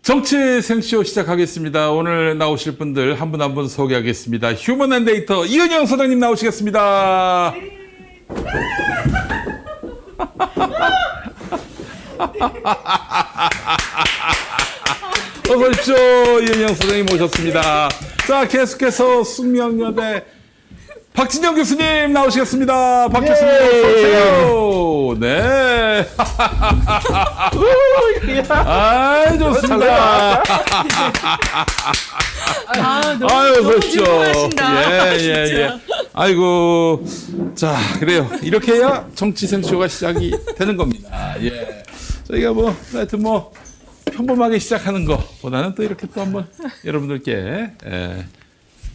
정치 생쇼 시작하겠습니다. 오늘 나오실 분들 한 분 한 분 소개하겠습니다. 휴먼앤데이터 이은영 소장님 나오시겠습니다. 어서 오십시오. 이은영 소장님 모셨습니다. 자, 계속해서 숙명여대 박진영 교수님 나오시겠습니다. 박 교수님 어서 오세요. 네. 아, 좋습니다. 너무 오십시오. 궁금하신다. 예. 아이고. 자, 그래요. 이렇게 해야 정치 생쇼가 시작이 되는 겁니다. 예. 저희가 하여튼 평범하게 시작하는 것보다는 또 이렇게 또 한번 여러분들께,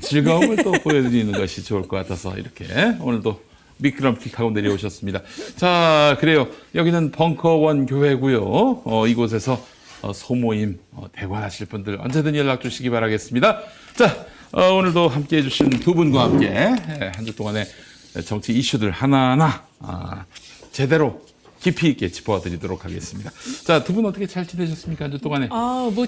즐거움을 또 보여드리는 것이 좋을 것 같아서 이렇게 오늘도 미끄럼틀 타고 내려오셨습니다. 자, 그래요. 여기는 벙커원 교회고요. 이곳에서 소모임 대관하실 분들 언제든 연락 주시기 바라겠습니다. 자, 오늘도 함께해 주신 두 분과 함께 한 주 동안의 정치 이슈들 하나하나 제대로 깊이 있게 짚어드리도록 하겠습니다. 자, 두 분 어떻게 잘 지내셨습니까? 한 주 동안에?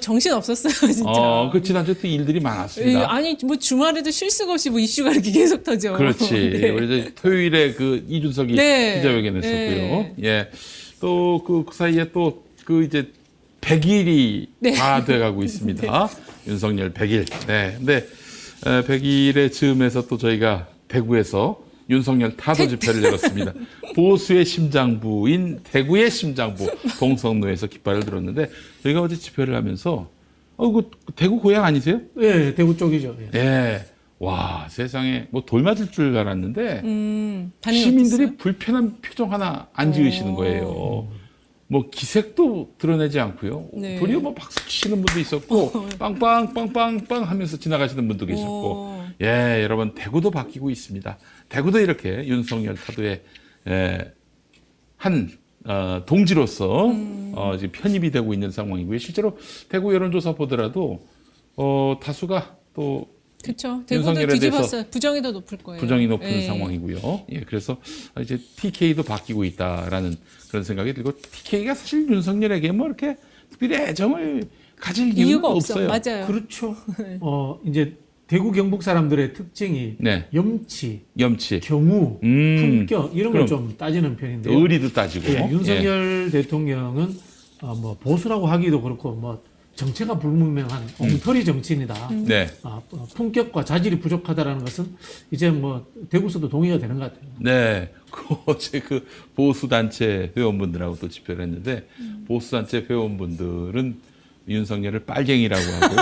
정신 없었어요, 진짜. 그 지난주에 또 일들이 많았습니다. 아니, 주말에도 쉴 수가 없이 이슈가 이렇게 계속 터져. 그렇지. 네. 우리 이제 토요일에 이준석이 네. 기자회견 했었고요. 네. 예. 또 그 사이에 또 이제 100일이 네. 다 돼가고 있습니다. 윤석열 100일. 네. 근데 100일의 즈음에서 또 저희가 대구에서 윤석열 타도 집회를 열었습니다. 보수의 심장부인 대구의 심장부 동성로에서 깃발을 들었는데 저희가 어제 집회를 하면서 그 대구 고향 아니세요? 예, 대구 쪽이죠. 예. 예. 와, 세상에 돌 맞을 줄 알았는데 반응 시민들이 어땠어요? 불편한 표정 하나 안 지으시는 거예요. 기색도 드러내지 않고요. 네. 도리어 박수 치시는 분도 있었고 빵빵빵빵빵 하면서 지나가시는 분도 계셨고 예, 여러분 대구도 바뀌고 있습니다. 대구도 이렇게 윤석열 타도의 한 동지로서 지금 편입이 되고 있는 상황이고요. 실제로 대구 여론조사 보더라도 다수가 또 그렇죠. 대구도 윤석열에 뒤집었어요. 부정이 더 높을 거예요. 부정이 높은 예. 상황이고요. 예, 그래서 이제 TK도 바뀌고 있다라는 그런 생각이 들고 TK가 사실 윤석열에게 이렇게 특별히 애정을 가질 이유는 이유가 없어요. 맞아요. 그렇죠. 이제 대구 경북 사람들의 특징이 네. 염치, 염치, 경우, 품격 이런 걸 그럼. 좀 따지는 편인데요. 의리도 따지고. 예, 윤석열 대통령은 보수라고 하기도 그렇고 정체가 불분명한 엉터리 정치인이다. 네. 품격과 자질이 부족하다라는 것은 이제 대구에서도 동의가 되는 것 같아요. 네. 어제 보수단체 회원분들하고 또 집회를 했는데, 보수단체 회원분들은 윤석열을 빨갱이라고 하고,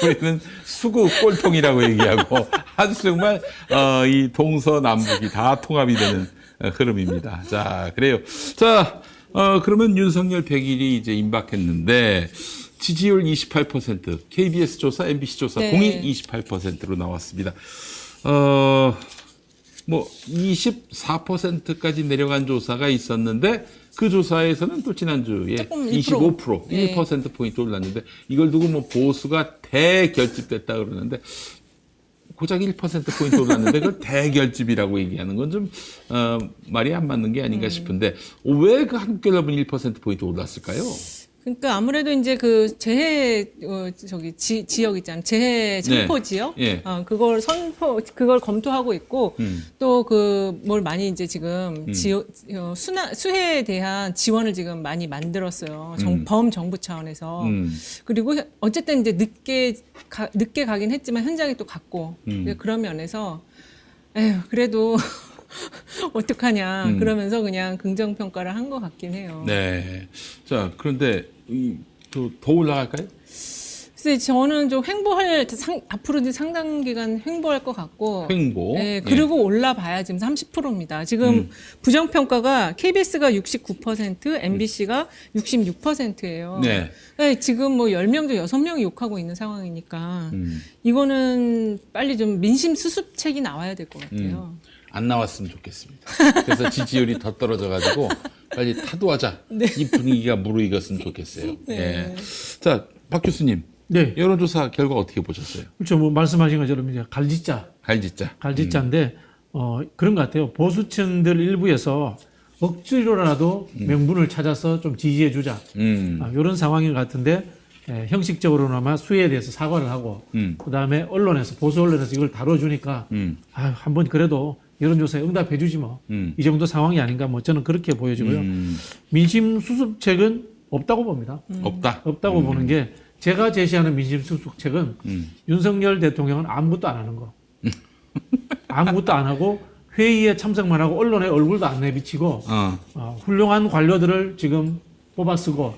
우리는 수구 꼴통이라고 얘기하고, 아주 정말, 이 동서남북이 다 통합이 되는 흐름입니다. 자, 그래요. 자, 그러면 윤석열 100일이 이제 임박했는데, 지지율 28%, KBS 조사, MBC 조사 네. 공이 28%로 나왔습니다. 24%까지 내려간 조사가 있었는데, 그 조사에서는 또 지난주에 조금 25%, 네. 1%포인트 올랐는데, 이걸 두고 보수가 대결집됐다 그러는데, 고작 1%포인트 올랐는데 그걸 대결집이라고 얘기하는 건 좀 말이 안 맞는 게 아닌가 싶은데 왜 한국갤럽은 1%포인트 올랐을까요? 그러니까 아무래도 이제 재해 지역 있잖아요. 재해 선포 네. 지역. 예. 그걸 검토하고 있고 또 뭘 많이 이제 지금 음. 수해에 대한 지원을 지금 많이 만들었어요. 범정부 차원에서. 그리고 어쨌든 이제 늦게 가긴 했지만 현장에 또 갔고. 그런 면에서 그래도 어떡하냐 그러면서 그냥 긍정평가를 한 것 같긴 해요. 네. 자, 그런데 더 올라갈까요? 그래서 저는 좀 앞으로 상당 기간 횡보할 것 같고. 횡보. 네, 그리고 올라봐야 지금 30%입니다. 지금 부정평가가 KBS가 69%, MBC가 66%예요. 네. 지금 10명 중 6명이 욕하고 있는 상황이니까 이거는 빨리 좀 민심 수습책이 나와야 될 것 같아요. 안 나왔으면 좋겠습니다. 그래서 지지율이 더 떨어져가지고 빨리 타도하자. 네. 이 분위기가 무르익었으면 좋겠어요. 네. 예. 자, 박 교수님. 네. 여론조사 결과 어떻게 보셨어요? 그렇죠. 말씀하신 것처럼 이제 갈짓자인데 갈짓자. 그런 것 같아요. 보수층들 일부에서 억지로라도 명분을 찾아서 좀 지지해 주자. 이런 상황인 것 같은데 형식적으로나마 수혜에 대해서 사과를 하고 그다음에 언론에서 보수 언론에서 이걸 다뤄주니까 한번 그래도 여론조사에 응답해 주지 뭐. 이 정도 상황이 아닌가 뭐 저는 그렇게 보여지고요. 민심 수습책은 없다고 봅니다. 없다고 보는 게 제가 제시하는 민심 수습책은 윤석열 대통령은 아무것도 안 하는 거. 아무것도 안 하고 회의에 참석만 하고 언론에 얼굴도 안 내비치고 훌륭한 관료들을 지금 뽑아 쓰고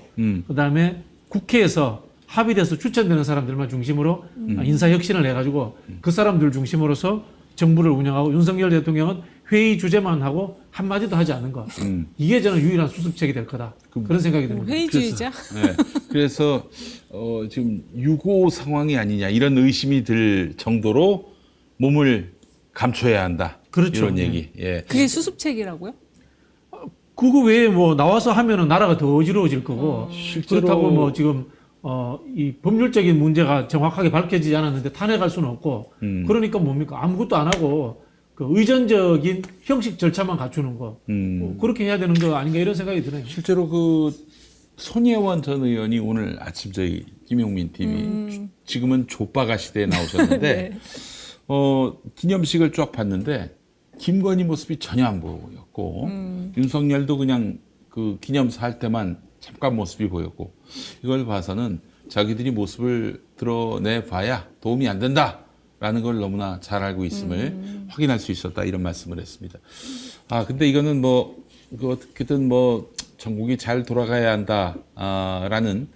그다음에 국회에서 합의돼서 추천되는 사람들만 중심으로 인사혁신을 해가지고 그 사람들 중심으로서 정부를 운영하고 윤석열 대통령은 회의 주제만 하고 한마디도 하지 않는 것. 이게 저는 유일한 수습책이 될 거다. 그런 생각이 듭니다. 회의주의자? 그래서 지금 유고 상황이 아니냐 이런 의심이 들 정도로 몸을 감춰야 한다. 그렇죠. 이런 얘기. 예. 그게 수습책이라고요? 그거 외에 뭐 나와서 하면은 나라가 더 어지러워질 거고 실제로 그렇다고 뭐 지금 이 법률적인 문제가 정확하게 밝혀지지 않았는데 탄핵할 수는 없고 그러니까 뭡니까 아무것도 안 하고 그 의전적인 형식 절차만 갖추는 거 뭐 그렇게 해야 되는 거 아닌가 이런 생각이 드네요. 실제로 그 손예원 전 의원이 오늘 아침 저희 김용민 TV 지금은 족바가 시대에 나오셨는데 네. 기념식을 쫙 봤는데 김건희 모습이 전혀 안 보였고 윤석열도 그냥 그 기념사 할 때만 잠깐 모습이 보였고 이걸 봐서는 자기들이 모습을 드러내 봐야 도움이 안 된다라는 걸 너무나 잘 알고 있음을 확인할 수 있었다 이런 말씀을 했습니다. 근데 이거는 뭐 그 어떻게든 뭐 전국이 잘 돌아가야 한다라는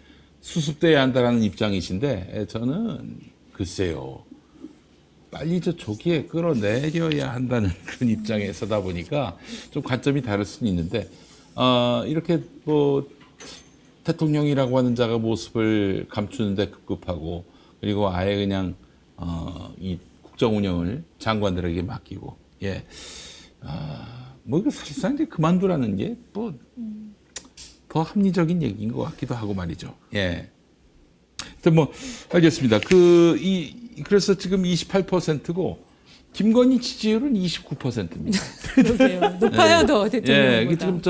수습돼야 한다라는 입장이신데 저는 글쎄요. 빨리 저 조기에 끌어내려야 한다는 그런 입장에 서다 보니까 좀 관점이 다를 수는 있는데 이렇게 뭐 대통령이라고 하는 자가 모습을 감추는데 급급하고 그리고 아예 그냥 이 국정 운영을 장관들에게 맡기고 뭐 이거 사실상 이제 그만두라는 게 뭐 더 합리적인 얘기인 것 같기도 하고 말이죠. 예. 하여튼 뭐 알겠습니다. 그래서 지금 28%고 김건희 지지율은 29%입니다. 그러게요. 높아요, 더 대통령보다. 이게 지금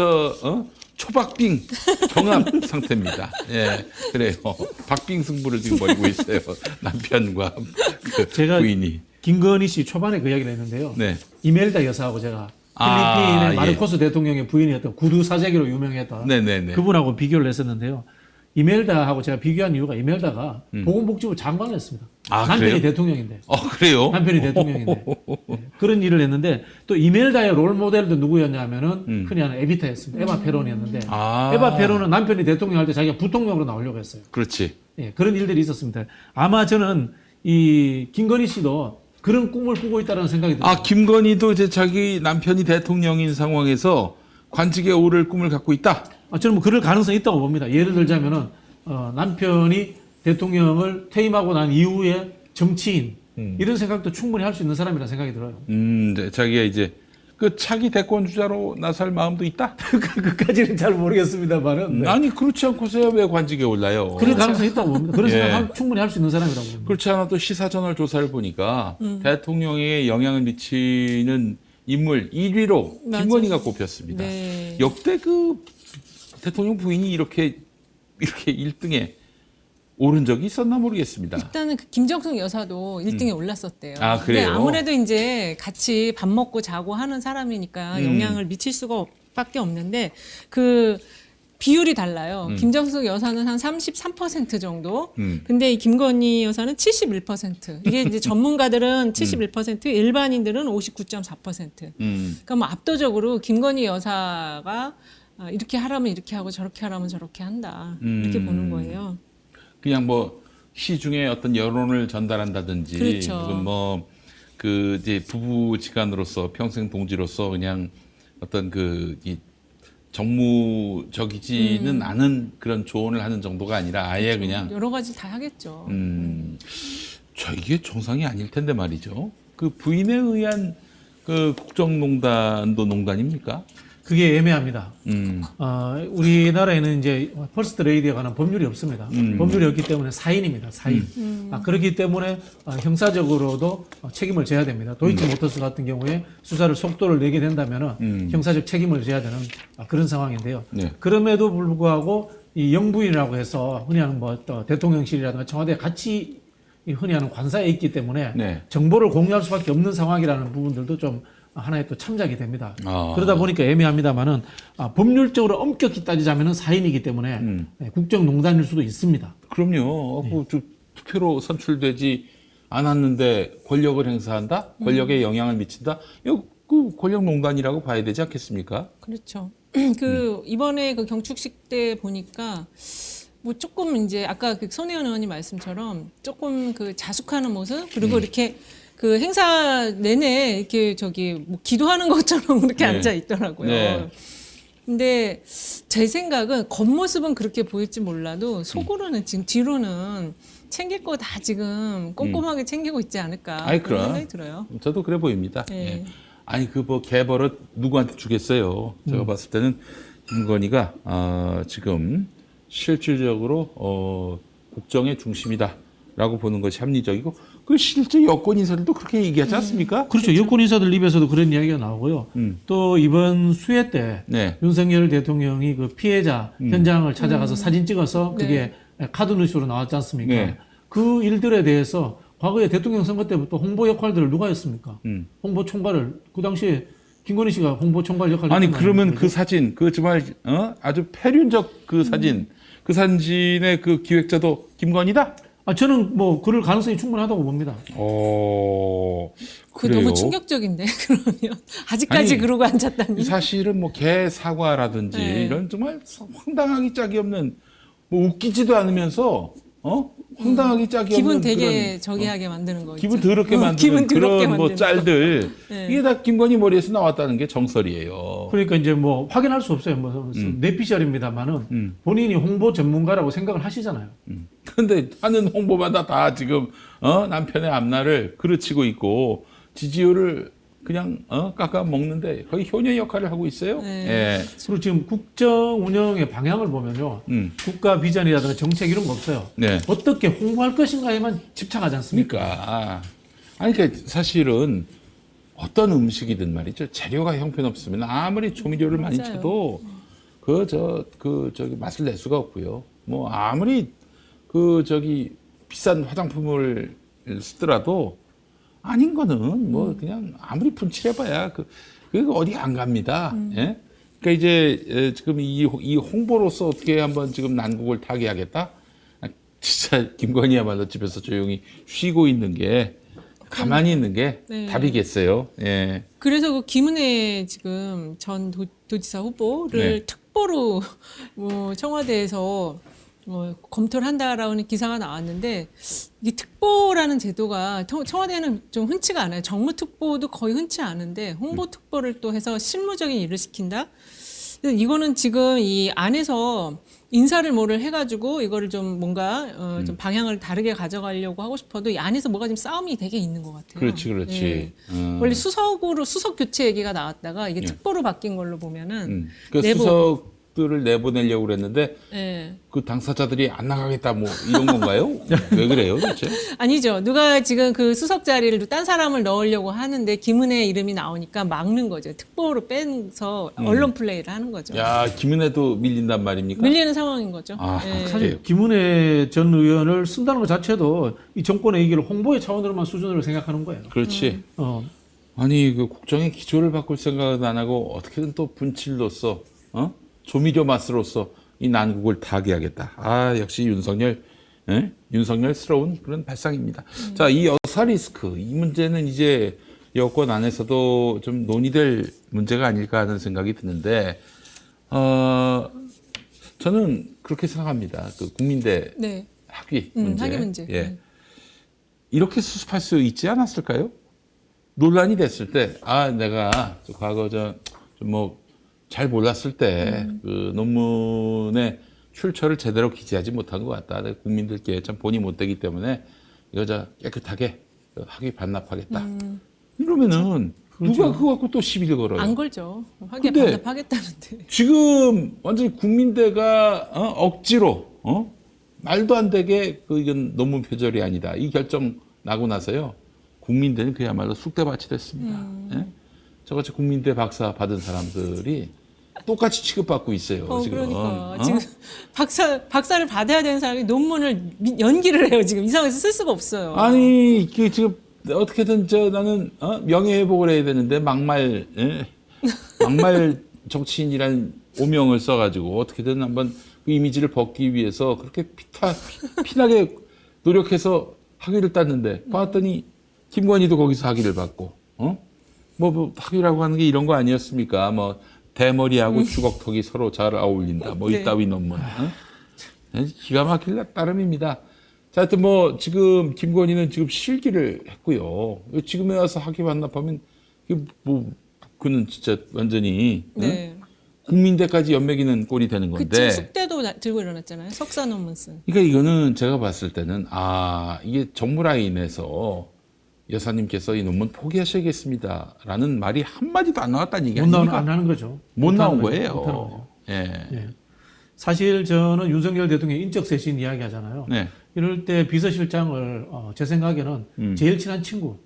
초박빙 경합 상태입니다. 그래요. 박빙 승부를 지금 벌이고 있어요. 남편과 제가 부인이. 김건희 씨 초반에 그 이야기를 했는데요. 네. 이멜다 여사하고 제가 필리핀의 마르코스 예. 대통령의 부인이었던 구두 사재기로 유명했던 네네네. 그분하고 비교를 했었는데요. 이멜다하고 제가 비교한 이유가 이멜다가 보건복지부 장관을 했습니다. 남편이 그래요? 대통령인데. 그래요? 남편이 대통령인데. 그런 일을 했는데 또 이멜다의 롤 모델도 누구였냐면은 흔히 하는 에비타였습니다. 에바 페론이었는데 에바 페론은 남편이 대통령 할 때 자기가 부통령으로 나오려고 했어요. 그렇지. 그런 일들이 있었습니다. 아마 저는 이 김건희 씨도 그런 꿈을 꾸고 있다는 생각이 듭니다. 김건희도 이제 자기 남편이 대통령인 상황에서 관직에 오를 꿈을 갖고 있다? 저는 뭐 그럴 가능성이 있다고 봅니다. 예를 들자면은 남편이 대통령을 퇴임하고 난 이후에 정치인 이런 생각도 충분히 할 수 있는 사람이라는 생각이 들어요. 네, 자기가 이제 그 차기 대권 주자로 나설 마음도 있다? 그까지는 잘 모르겠습니다만은. 네. 아니 그렇지 않고서야 왜 관직에 올라요? 그럴 가능성이 있다고 봅니다. 그런 생각 충분히 할 수 있는 사람이라고 봅니다. 그렇지 않아도 시사저널 조사를 보니까 대통령에게 영향을 미치는 인물 1위로 김건희가 꼽혔습니다. 네. 역대 그 대통령 부인이 이렇게 1등에 오른 적이 있었나 모르겠습니다. 일단은 그 김정숙 여사도 1등에 올랐었대요. 그래요? 근데 아무래도 이제 같이 밥 먹고 자고 하는 사람이니까 영향을 미칠 수가 밖에 없는데 그 비율이 달라요. 김정숙 여사는 한 33% 정도. 근데 이 김건희 여사는 71%. 이게 이제 전문가들은 71%, 일반인들은 59.4%. 그러니까 뭐 압도적으로 김건희 여사가 이렇게 하라면 이렇게 하고 저렇게 하라면 저렇게 한다. 이렇게 보는 거예요. 그냥 뭐 시중에 어떤 여론을 전달한다든지 그렇죠. 혹은 뭐 그 이제 부부지간으로서 평생 동지로서 그냥 어떤 이 정무적이지는 않은 그런 조언을 하는 정도가 아니라 아예 그렇죠. 그냥 여러 가지 다 하겠죠. 이게 정상이 아닐 텐데 말이죠. 그 부인에 의한 그 국정농단도 농단입니까? 그게 애매합니다. 우리나라에는 이제 퍼스트 레이디에 관한 법률이 없습니다. 법률이 없기 때문에 사인입니다. 사인. 그렇기 때문에 형사적으로도 책임을 져야 됩니다. 도이치모터스 같은 경우에 수사를 속도를 내게 된다면은 형사적 책임을 져야 되는 그런 상황인데요. 네. 그럼에도 불구하고 이 영부인이라고 해서 흔히 하는 뭐 또 대통령실이라든가 청와대 같이 흔히 하는 관사에 있기 때문에 네. 정보를 공유할 수밖에 없는 상황이라는 부분들도 좀 하나의 또 참작이 됩니다. 아. 그러다 보니까 애매합니다만은 법률적으로 엄격히 따지자면은 사인이기 때문에 국정농단일 수도 있습니다. 그럼요. 투표로 선출되지 않았는데 권력을 행사한다? 권력에 영향을 미친다? 이거 그 권력농단이라고 봐야 되지 않겠습니까? 그렇죠. 이번에 그 경축식 때 보니까 뭐 조금 이제 아까 그 손혜원 의원님 말씀처럼 조금 그 자숙하는 모습 그리고 이렇게 그 행사 내내 이렇게 뭐 기도하는 것처럼 그렇게 네. 앉아 있더라고요. 네. 근데 제 생각은 겉모습은 그렇게 보일지 몰라도 속으로는 지금 뒤로는 챙길 거 다 지금 꼼꼼하게 챙기고 있지 않을까 아이, 그런 그럼. 생각이 들어요. 저도 그래 보입니다. 네. 예. 아니 그 뭐 개버릇 누구한테 주겠어요? 제가 봤을 때는 김건희가 지금 실질적으로 국정의 중심이다라고 보는 것이 합리적이고 그 실제 여권 인사들도 그렇게 얘기하지 않습니까? 그렇죠. 여권 인사들 입에서도 그런 이야기가 나오고요. 또 이번 수해 때 네. 윤석열 대통령이 그 피해자 현장을 찾아가서 사진 찍어서 그게 카드뉴스로 나왔지 않습니까? 네. 그 일들에 대해서 과거에 대통령 선거 때부터 홍보 역할들을 누가 했습니까? 홍보 총괄을 그 당시에 김건희 씨가 홍보 총괄 역할을 아니 했던 그러면 거아닙니까? 그 사진 그 정말 아주 패륜적 그 사진 그 사진의 그 기획자도 김건희다? 저는 뭐 그럴 가능성이 충분하다고 봅니다. 그 그래요? 너무 충격적인데 그러면 아직까지 아니, 그러고 앉았다니. 사실은 뭐 개 사과라든지 네. 이런 정말 황당하기 짝이 없는 뭐 웃기지도 않으면서 황당하기 짝이 기분 없는 되게 그런, 저기하게 만드는 거 기분 있죠. 더럽게 만드는 기분 더럽게 그런 뭐 만드는 짤들 네. 이게 다 김건희 머리에서 나왔다는 게 정설이에요. 그러니까 이제 뭐 확인할 수 없어요. 뭐 내피셜입니다만은 본인이 홍보 전문가라고 생각을 하시잖아요. 근데 하는 홍보마다 다 지금 남편의 앞날을 그르치고 있고 지지율을 그냥 깎아 먹는데 거의 효녀 역할을 하고 있어요. 네. 예. 그리고 지금 국정 운영의 방향을 보면요. 국가 비전이라든가 정책 이런 거 없어요. 네. 어떻게 홍보할 것인가에만 집착하지 않습니까? 그러니까 아니 그러니까 사실은 어떤 음식이든 말이죠. 재료가 형편없으면 아무리 조미료를 많이 맞아요. 쳐도 저기 맛을 낼 수가 없고요. 뭐 아무리 비싼 화장품을 쓰더라도 아닌 거는 뭐 그냥 아무리 분칠해봐야 그 어디 안 갑니다. 예? 그러니까 이제 지금 이 홍보로서 어떻게 한번 지금 난국을 타개하겠다. 진짜 김건희야말로 집에서 조용히 쉬고 있는 게 가만히 있는 게 네. 답이겠어요. 예. 그래서 그 김은혜 지금 전 도지사 후보를 네. 특보로 뭐 청와대에서 뭐 검토를 한다라는 기사가 나왔는데 이 특보라는 제도가 청와대는 좀 흔치가 않아요. 정무특보도 거의 흔치 않은데 홍보특보를 또 해서 실무적인 일을 시킨다. 그래서 이거는 지금 이 안에서 인사를 뭐를 해가지고 이거를 좀 뭔가 좀 방향을 다르게 가져가려고 하고 싶어도 이 안에서 뭐가 좀 싸움이 되게 있는 것 같아요. 그렇지. 예. 원래 수석 교체 얘기가 나왔다가 이게 특보로 바뀐 걸로 보면은 그 수석들을 내보내려고 그랬는데 예. 그 당사자들이 안 나가겠다 뭐 이런 건가요? 왜 그래요, 도대체? 아니죠. 누가 지금 그 수석 자리를 딴 사람을 넣으려고 하는데 김은혜 이름이 나오니까 막는 거죠. 특보로 빼서 언론 플레이를 하는 거죠. 야, 김은혜도 밀린단 말입니까? 밀리는 상황인 거죠. 아, 예. 사실 김은혜 전 의원을 쓴다는 것 자체도 이 정권의 얘기를 홍보의 차원으로만 수준으로 생각하는 거예요. 그렇지. 어, 아니 그 국정의 기조를 바꿀 생각은 안 하고 어떻게든 또 분칠로서 조미료 맛으로서 이 난국을 타개하겠다. 아 역시 윤석열, 윤석열스러운 그런 발상입니다. 자, 이 여사 리스크 이 문제는 이제 여권 안에서도 좀 논의될 문제가 아닐까 하는 생각이 드는데 저는 그렇게 생각합니다. 그 국민대 네. 학위 문제, 학위 문제. 예. 이렇게 수습할 수 있지 않았을까요? 논란이 됐을 때, 내가 과거 뭐 잘 몰랐을 때 그 논문의 출처를 제대로 기재하지 못한 것 같다. 내가 국민들께 참 본의 못되기 때문에 이거 깨끗하게 학위 반납하겠다. 이러면은 누가 그거 갖고 또 시비를 걸어요? 안 걸죠. 하게 근데 반납하겠다는데. 지금 완전히 국민대가 억지로 말도 안 되게 이건 논문 표절이 아니다. 이 결정 나고 나서요. 국민대는 그야말로 쑥대밭이 됐습니다. 예? 저같이 국민대 박사 받은 사람들이 똑같이 취급받고 있어요. 지금. 그러니까 지금 박사를 받아야 되는 사람이 논문을 연기를 해요. 지금 이 상황에서 쓸 수가 없어요. 아니 지금 어떻게든 나는 명예회복을 해야 되는데 막말 정치인이란 오명을 써가지고 어떻게든 한번 그 이미지를 벗기 위해서 그렇게 피나게 노력해서 학위를 땄는데 봤더니 김건희도 거기서 학위를 받고 뭐 학위라고 하는 게 이런 거 아니었습니까? 뭐 대머리하고 주걱턱이 서로 잘 어울린다. 뭐 네. 이따위 논문. 기가 막힐 따름입니다. 자, 하여튼 뭐 지금 김건희는 지금 실기를 했고요. 지금에 와서 학위 반납하면 이게 뭐 그는 진짜 완전히 네. 국민대까지 연맥이는 꼴이 되는 건데. 그치, 숙대도 들고 일어났잖아요. 석사 논문 쓴. 그러니까 이거는 제가 봤을 때는 이게 정부 라인에서 여사님께서 이 논문 포기하셔야겠습니다라는 말이 한마디도 안 나왔다는 얘기 아닙니까? 안 하는 거죠. 못 나온 못하는 거예요. 거죠. 예. 예. 사실 저는 윤석열 대통령의 인적 쇄신 이야기 하잖아요. 네. 이럴 때 비서실장을 제 생각에는 제일 친한 친구,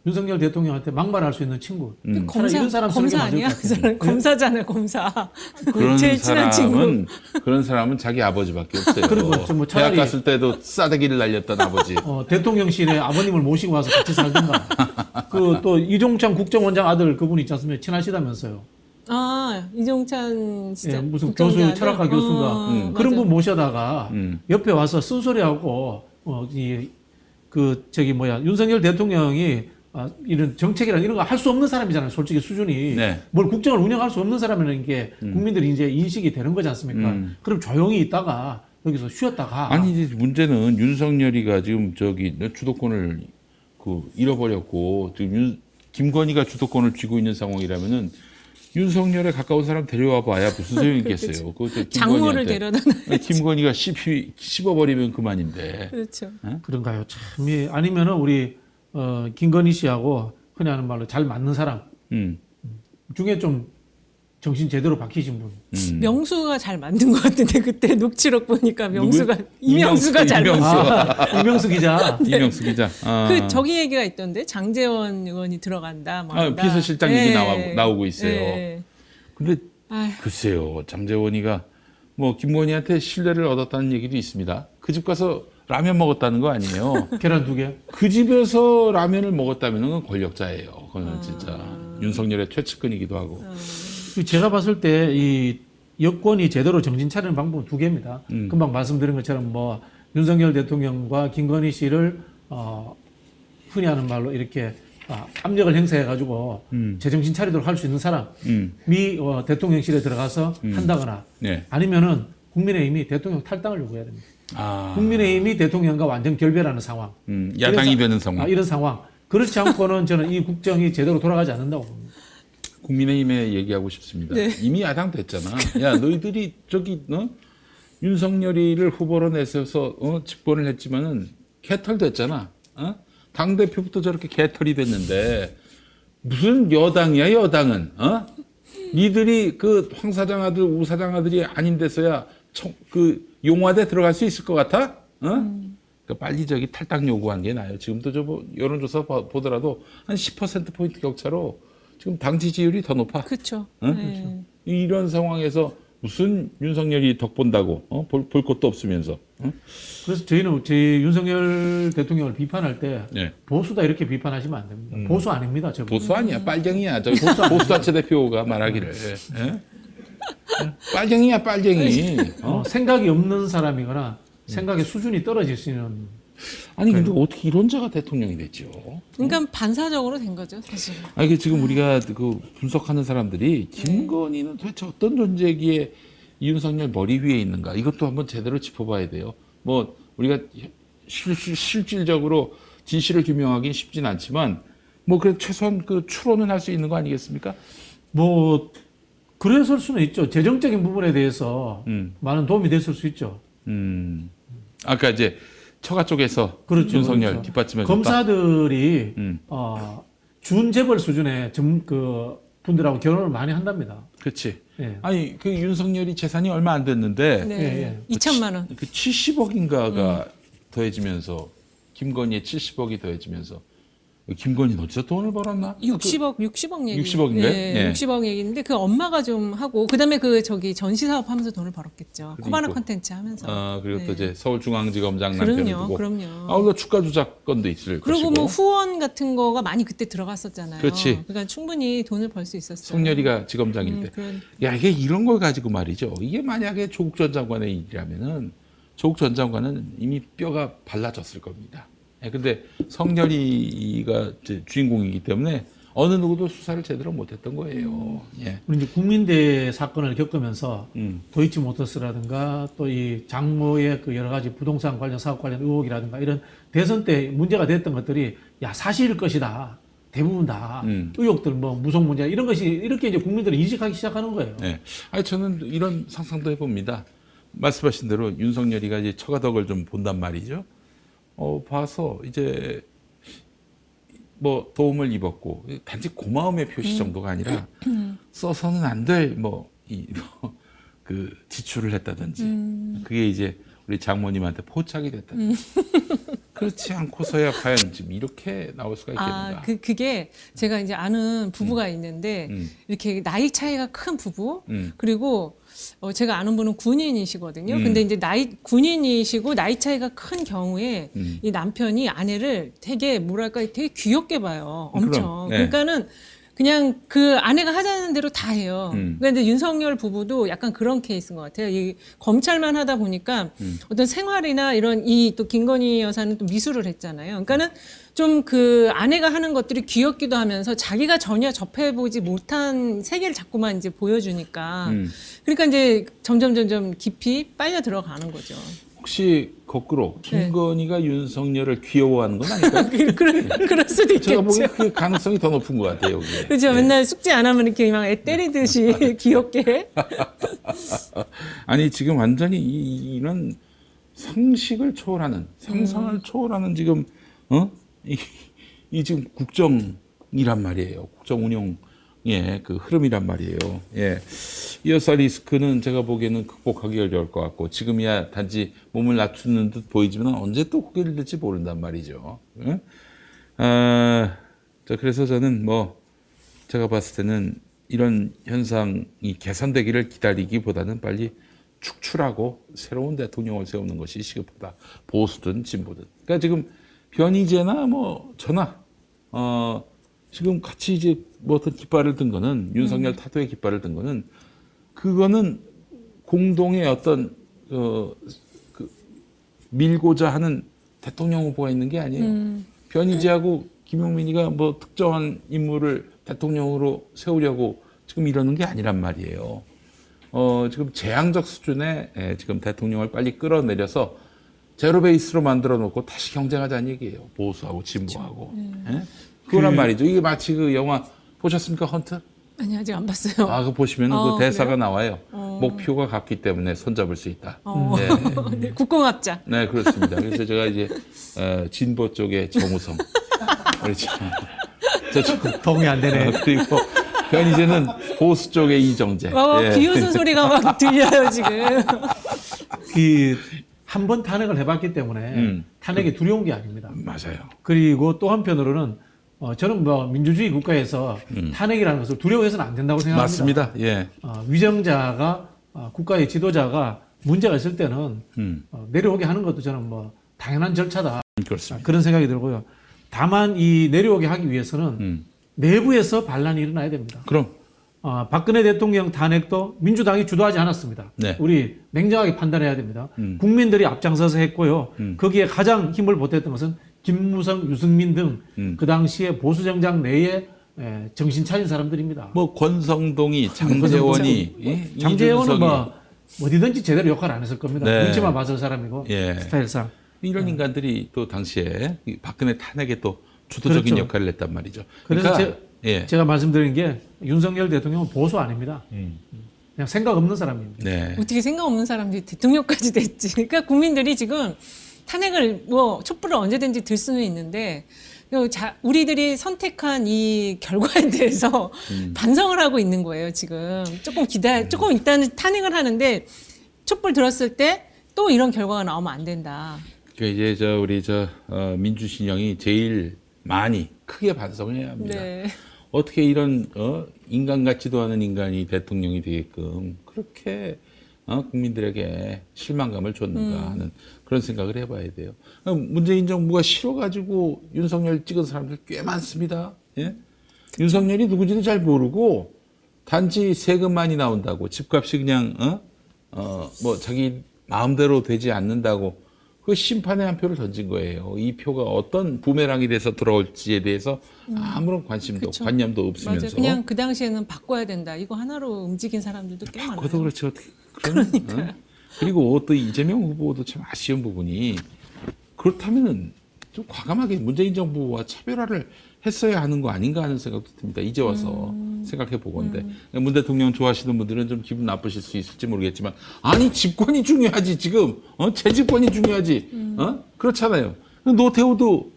윤석열 대통령한테 막말할 수 있는 친구. 차라리 이런 사람 쓰는 게 검사 맞을 아니야? 것 그 같아요. 사람 검사잖아요, 검사. 그런 제일 친한 친구. 그런 사람은 자기 아버지밖에 없어요. 그리고 뭐 차라리- 대학 갔을 때도 싸대기를 날렸던 아버지. 대통령실에 아버님을 모시고 와서 같이 살든가. 그 또 이종찬 국정원장 아들 그분 있지 않습니까? 친하시다면서요. 이종찬 진짜 예, 무슨 국정원장 교수, 아들? 철학과 교수인가. 그런 맞아. 분 모셔다가 옆에 와서 쓴소리하고 윤석열 대통령이 이런 정책이나 이런 거 할 수 없는 사람이잖아요. 솔직히 수준이. 네. 뭘 국정을 운영할 수 없는 사람이라는 게 국민들이 이제 인식이 되는 거지 않습니까? 그럼 조용히 있다가 여기서 쉬었다가. 아니 이제 문제는 윤석열이가 지금 주도권을 잃어버렸고 지금 김건희가 주도권을 쥐고 있는 상황이라면은 윤석열에 가까운 사람 데려와 봐야 무슨 소용이 있겠어요. 장모를 데려다 놔야지. 김건희가 씹어버리면 그만인데. 그렇죠. 그런가요? 참, 아니면은 우리, 김건희 씨하고 흔히 하는 말로 잘 맞는 사람 중에 좀 정신 제대로 박히신 분. 명수가 잘 만든 것 같은데 그때 녹취록 보니까 명수가 누구? 이명수가 잘 이명수. 만든. 이명수 기자. 이명수 기자. 저기 얘기가 있던데 장제원 의원이 들어간다. 뭐 한다. 비서실장 얘기 나오고 있어요. 예. 근데 아휴. 글쎄요, 장제원이가 뭐 김건희한테 신뢰를 얻었다는 얘기도 있습니다. 그 집 가서 라면 먹었다는 거 아니에요. 계란 2개. 그 집에서 라면을 먹었다면 그건 권력자예요. 그거는 진짜 윤석열의 최측근이기도 하고. 제가 봤을 때 이 여권이 제대로 정신 차리는 방법은 2개입니다. 금방 말씀드린 것처럼 뭐 윤석열 대통령과 김건희 씨를 흔히 하는 말로 이렇게 압력을 행사해가지고 제정신 차리도록 할 수 있는 사람이 대통령실에 들어가서 한다거나 네. 아니면은 국민의힘이 대통령 탈당을 요구해야 됩니다. 국민의힘이 대통령과 완전 결별하는 상황. 야당이 되는 상황. 이런 상황. 그렇지 않고는 저는 이 국정이 제대로 돌아가지 않는다고 봅니다. 국민의힘에 얘기하고 싶습니다. 네. 이미 야당 됐잖아. 야, 너희들이 윤석열이를 후보로 내세워서 집권을 했지만은 개털됐잖아. 당 대표부터 저렇게 개털이 됐는데 무슨 여당이야, 여당은? 니들이 황 사장 아들, 우 사장 아들이 아닌 데서야 용화대 들어갈 수 있을 것 같아? 그러니까 빨리 탈당 요구한 게 나아요. 지금도 여론조사 보더라도 한 10%포인트 격차로 지금 당 지지율이 더 높아. 그렇죠. 그렇죠. 이런 상황에서 무슨 윤석열이 덕본다고 볼 것도 없으면서. 그래서 저희는 윤석열 대통령을 비판할 때 네. 보수다 이렇게 비판하시면 안 됩니다. 보수 아닙니다. 저 보수 아니야, 빨갱이야. 보수단체 대표가 말하기를. 빨갱이야, 빨갱이. 생각이 없는 사람이거나 생각의 수준이 떨어지시는. 아니 근데 어떻게 이런 자가 대통령이 됐죠? 그러니까 반사적으로 된 거죠, 사실. 이게 지금 우리가 분석하는 사람들이 김건희는 도대체 어떤 존재기에 이윤석열 머리 위에 있는가 이것도 한번 제대로 짚어봐야 돼요. 뭐 우리가 실질적으로 진실을 규명하기 쉽진 않지만 뭐 그래도 최소한 추론은 할 수 있는 거 아니겠습니까? 뭐 그랬을 수는 있죠. 재정적인 부분에 대해서 많은 도움이 됐을 수 있죠. 아까 이제 처가 쪽에서 그렇죠, 윤석열 그렇죠. 뒷받침해 줬다. 검사들이 준재벌 수준의 그 분들하고 결혼을 많이 한답니다. 그렇지. 예. 아니 그 윤석열이 재산이 얼마 안 됐는데 네. 예, 예. 2천만 원. 그 70억인가가 더해지면서 김건희의 70억이 더해지면서 김건희는 어디서 돈을 벌었나? 60억 얘기. 60억 인가요? 네, 예. 60억 얘기인데 그 엄마가 좀 하고 그다음에 그 저기 전시 사업 하면서 돈을 벌었겠죠. 그리고 코바나 콘텐츠 하면서. 그리고 또 네. 이제 서울중앙지검장 남편을 그럼요, 두고 그럼요. 우리가 주가 조작 건도 있을 그리고 것이고 뭐 후원 같은 거가 많이 그때 들어갔었잖아요. 그렇지. 그러니까 충분히 돈을 벌 수 있었어요. 송렬이가 지검장일 때. 그런- 야 이게 이런 걸 가지고 말이죠. 이게 만약에 조국 전 장관의 일이라면은 조국 전 장관은 이미 뼈가 발라졌을 겁니다. 예, 근데 성렬이가 이제 주인공이기 때문에 어느 누구도 수사를 제대로 못했던 거예요. 예. 우리 이제 국민대 사건을 겪으면서 음. 도이치모터스라든가 또 이 장모의 그 여러 가지 부동산 관련 사업 관련 의혹이라든가 이런 대선 때 문제가 됐던 것들이 야 사실일 것이다. 대부분 다 의혹들 뭐 무속 문제 이런 것이 이렇게 이제 국민들이 인식하기 시작하는 거예요. 네. 아니 저는 이런 상상도 해봅니다. 말씀하신 대로 윤석열이가 이제 처가덕을 좀 본단 말이죠. 봐서 이제 뭐 도움을 입었고 단지 고마움의 표시 정도가 아니라 써서는 안 될 그 지출을 했다든지 그게 이제 우리 장모님한테 포착이 됐다든지 그렇지 않고서야 과연 지금 이렇게 나올 수가 있겠는가? 그게 제가 이제 아는 부부가 있는데 이렇게 나이 차이가 큰 부부 그리고 제가 아는 분은 군인이시거든요. 근데 이제 군인이시고 나이 차이가 큰 경우에 이 남편이 아내를 되게 뭐랄까 되게 귀엽게 봐요. 엄청. 그럼, 네. 그러니까는 그냥 그 아내가 하자는 대로 다 해요. 그런데 윤석열 부부도 약간 그런 케이스인 것 같아요. 이 검찰만 하다 보니까 어떤 생활이나 이런 이 또 김건희 여사는 또 미술을 했잖아요. 그러니까는 좀 그 아내가 하는 것들이 귀엽기도 하면서 자기가 전혀 접해보지 못한 세계를 자꾸만 이제 보여주니까 그러니까 이제 점점 깊이 빨려 들어가는 거죠. 혹시 거꾸로 김건희가 윤석열을 귀여워하는 건 아닐까요? 그럴 수도 있겠죠. 제가 보기엔 그 가능성이 더 높은 것 같아요. 여기에. 그렇죠. 예. 맨날 숙제 안 하면 이렇게 막 애 때리듯이 귀엽게. 아니 지금 완전히 이런 상식을 초월하는 상상을 초월하는 지금 이 지금 국정이란 말이에요. 국정 운영의 그 흐름이란 말이에요. 예. 이 여사 리스크는 제가 보기에는 극복하기 어려울 것 같고 지금이야 단지 몸을 낮추는 듯 보이지만 언제 또 고개를 들지 모른단 말이죠. 예? 자, 그래서 저는 제가 봤을 때는 이런 현상이 개선되기를 기다리기보다는 빨리 축출하고 새로운 대통령을 세우는 것이 시급하다. 보수든 진보든. 그러니까 지금 변희재나 저나 지금 같이 이제 어떤 깃발을 든 거는 윤석열 타도의 깃발을 든 거는 그거는 공동의 어떤 밀고자 하는 대통령 후보가 있는 게 아니에요. 변희재하고 김용민이가 특정한 인물을 대통령으로 세우려고 지금 이러는 게 아니란 말이에요. 지금 재앙적 수준의 지금 대통령을 빨리 끌어내려서 제로 베이스로 만들어 놓고 다시 경쟁하자는 얘기예요. 보수하고 진보하고. 예? 그거란 말이죠. 이게 마치 그 영화 보셨습니까? 헌트? 아니 아직 안 봤어요. 그거 보시면 그 대사가 그래요? 나와요. 목표가 같기 때문에 손잡을 수 있다. 네, 국공합작. 네, 그렇습니다. 그래서 제가 이제 진보 쪽의 정우성, 그렇죠. 저쪽 도움이 안 되네. 그리고 변희재는 보수 쪽의 이정재. 예. 비웃은 소리가 막 들려요 지금. 한 번 탄핵을 해봤기 때문에 탄핵이 두려운 게 아닙니다. 맞아요. 그리고 또 한편으로는 저는 민주주의 국가에서 탄핵이라는 것을 두려워해서는 안 된다고 생각합니다. 맞습니다. 예. 위정자가 국가의 지도자가 문제가 있을 때는 내려오게 하는 것도 저는 당연한 절차다. 그렇습니다. 그런 생각이 들고요. 다만 이 내려오게 하기 위해서는 내부에서 반란이 일어나야 됩니다. 그럼. 박근혜 대통령 탄핵도 민주당이 주도하지 않았습니다. 네. 우리 냉정하게 판단해야 됩니다. 국민들이 앞장서서 했고요. 거기에 가장 힘을 보탰던 것은 김무성, 유승민 등 그 당시에 보수 정당 내에 정신 차린 사람들입니다. 권성동이, 장재원이, 장재원은 어디든지 제대로 역할 안 했을 겁니다. 네. 눈치만 봤을 사람이고 예. 스타일상. 이런 인간들이 또 당시에 이 박근혜 탄핵에 또 주도적인 그렇죠. 역할을 했단 말이죠. 그래서 예. 제가 말씀드린 게 윤석열 대통령은 보수 아닙니다. 그냥 생각 없는 사람입니다. 네. 어떻게 생각 없는 사람들이 대통령까지 됐지. 그러니까 국민들이 지금 탄핵을 촛불을 언제든지 들 수는 있는데 우리들이 선택한 이 결과에 대해서 반성을 하고 있는 거예요, 지금. 조금 일단은 탄핵을 하는데 촛불 들었을 때 또 이런 결과가 나오면 안 된다. 이제 우리 민주신영이 제일 많이 크게 반성을 해야 합니다. 네. 어떻게 이런 인간 같지도 않은 인간이 대통령이 되게끔 그렇게 국민들에게 실망감을 줬는가 하는 그런 생각을 해봐야 돼요. 문재인 정부가 싫어가지고 윤석열 찍은 사람들 꽤 많습니다. 예? 윤석열이 누군지도 잘 모르고 단지 세금 많이 나온다고 집값이 그냥 뭐 자기 마음대로 되지 않는다고 그 심판의 한 표를 던진 거예요. 이 표가 어떤 부메랑이 돼서 돌아올지에 대해서 아무런 관심도 그쵸. 관념도 없으면서 맞아요. 그냥 그 당시에는 바꿔야 된다. 이거 하나로 움직인 사람들도 꽤 많아요. 그것도 그렇지 어떻게 그러니까요. 그리고 또 이재명 후보도 참 아쉬운 부분이 그렇다면은 좀 과감하게 문재인 정부와 차별화를 했어야 하는 거 아닌가 하는 생각도 듭니다. 이제 와서 생각해 보건데 문 대통령 좋아하시는 분들은 좀 기분 나쁘실 수 있을지 모르겠지만 아니 집권이 중요하지 지금 재집권이 중요하지 그렇잖아요. 노태우도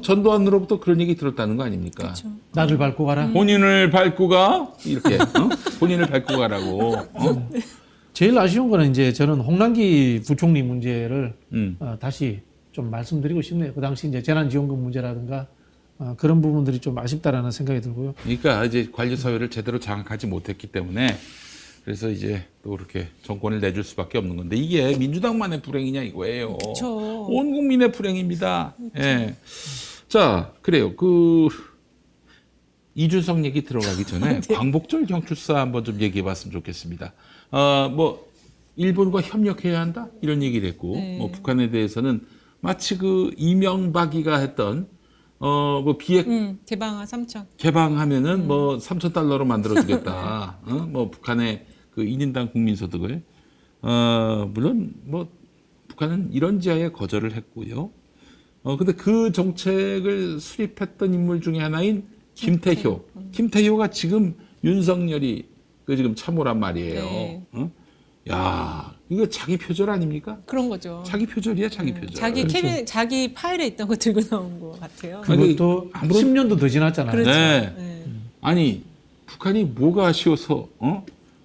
전두환으로부터 그런 얘기 들었다는 거 아닙니까? 그쵸. 나를 밟고 가라. 본인을 밟고 가 이렇게 본인을 밟고 가라고. 제일 아쉬운 거는 이제 저는 홍남기 부총리 문제를 다시 좀 말씀드리고 싶네요. 그 당시 이제 재난지원금 문제라든가 그런 부분들이 좀 아쉽다라는 생각이 들고요. 그러니까 이제 관료 사회를 제대로 장악하지 못했기 때문에 그래서 이제 또 그렇게 정권을 내줄 수밖에 없는 건데 이게 민주당만의 불행이냐 이거예요. 그쵸. 온 국민의 불행입니다. 예. 자, 그래요. 그 이준석 얘기 들어가기 전에 광복절 경축사 한번 좀 얘기해봤으면 좋겠습니다. 뭐 일본과 협력해야 한다 이런 얘기를 했고 뭐 북한에 대해서는 마치 그 이명박이가 했던 뭐 비핵 개방아 3천. 개방하면은 뭐 3,000달러로 만들어주겠다. 뭐 북한의 그 1인당 국민소득을 물론 뭐 북한은 이런 지하에 거절을 했고요. 근데 그 정책을 수립했던 인물 중에 하나인 김태효. 김태효가 지금 윤석열이 그 지금 참모란 말이에요. 네. 야, 이거 자기 표절 아닙니까? 그런 거죠. 자기 표절이야, 자기 표절. 자기 파일에 있던 거 들고 나온 것 같아요. 그것도 아무런- 10년도 더 지났잖아요. 그렇죠. 네. 네. 아니 북한이 뭐가 아쉬워서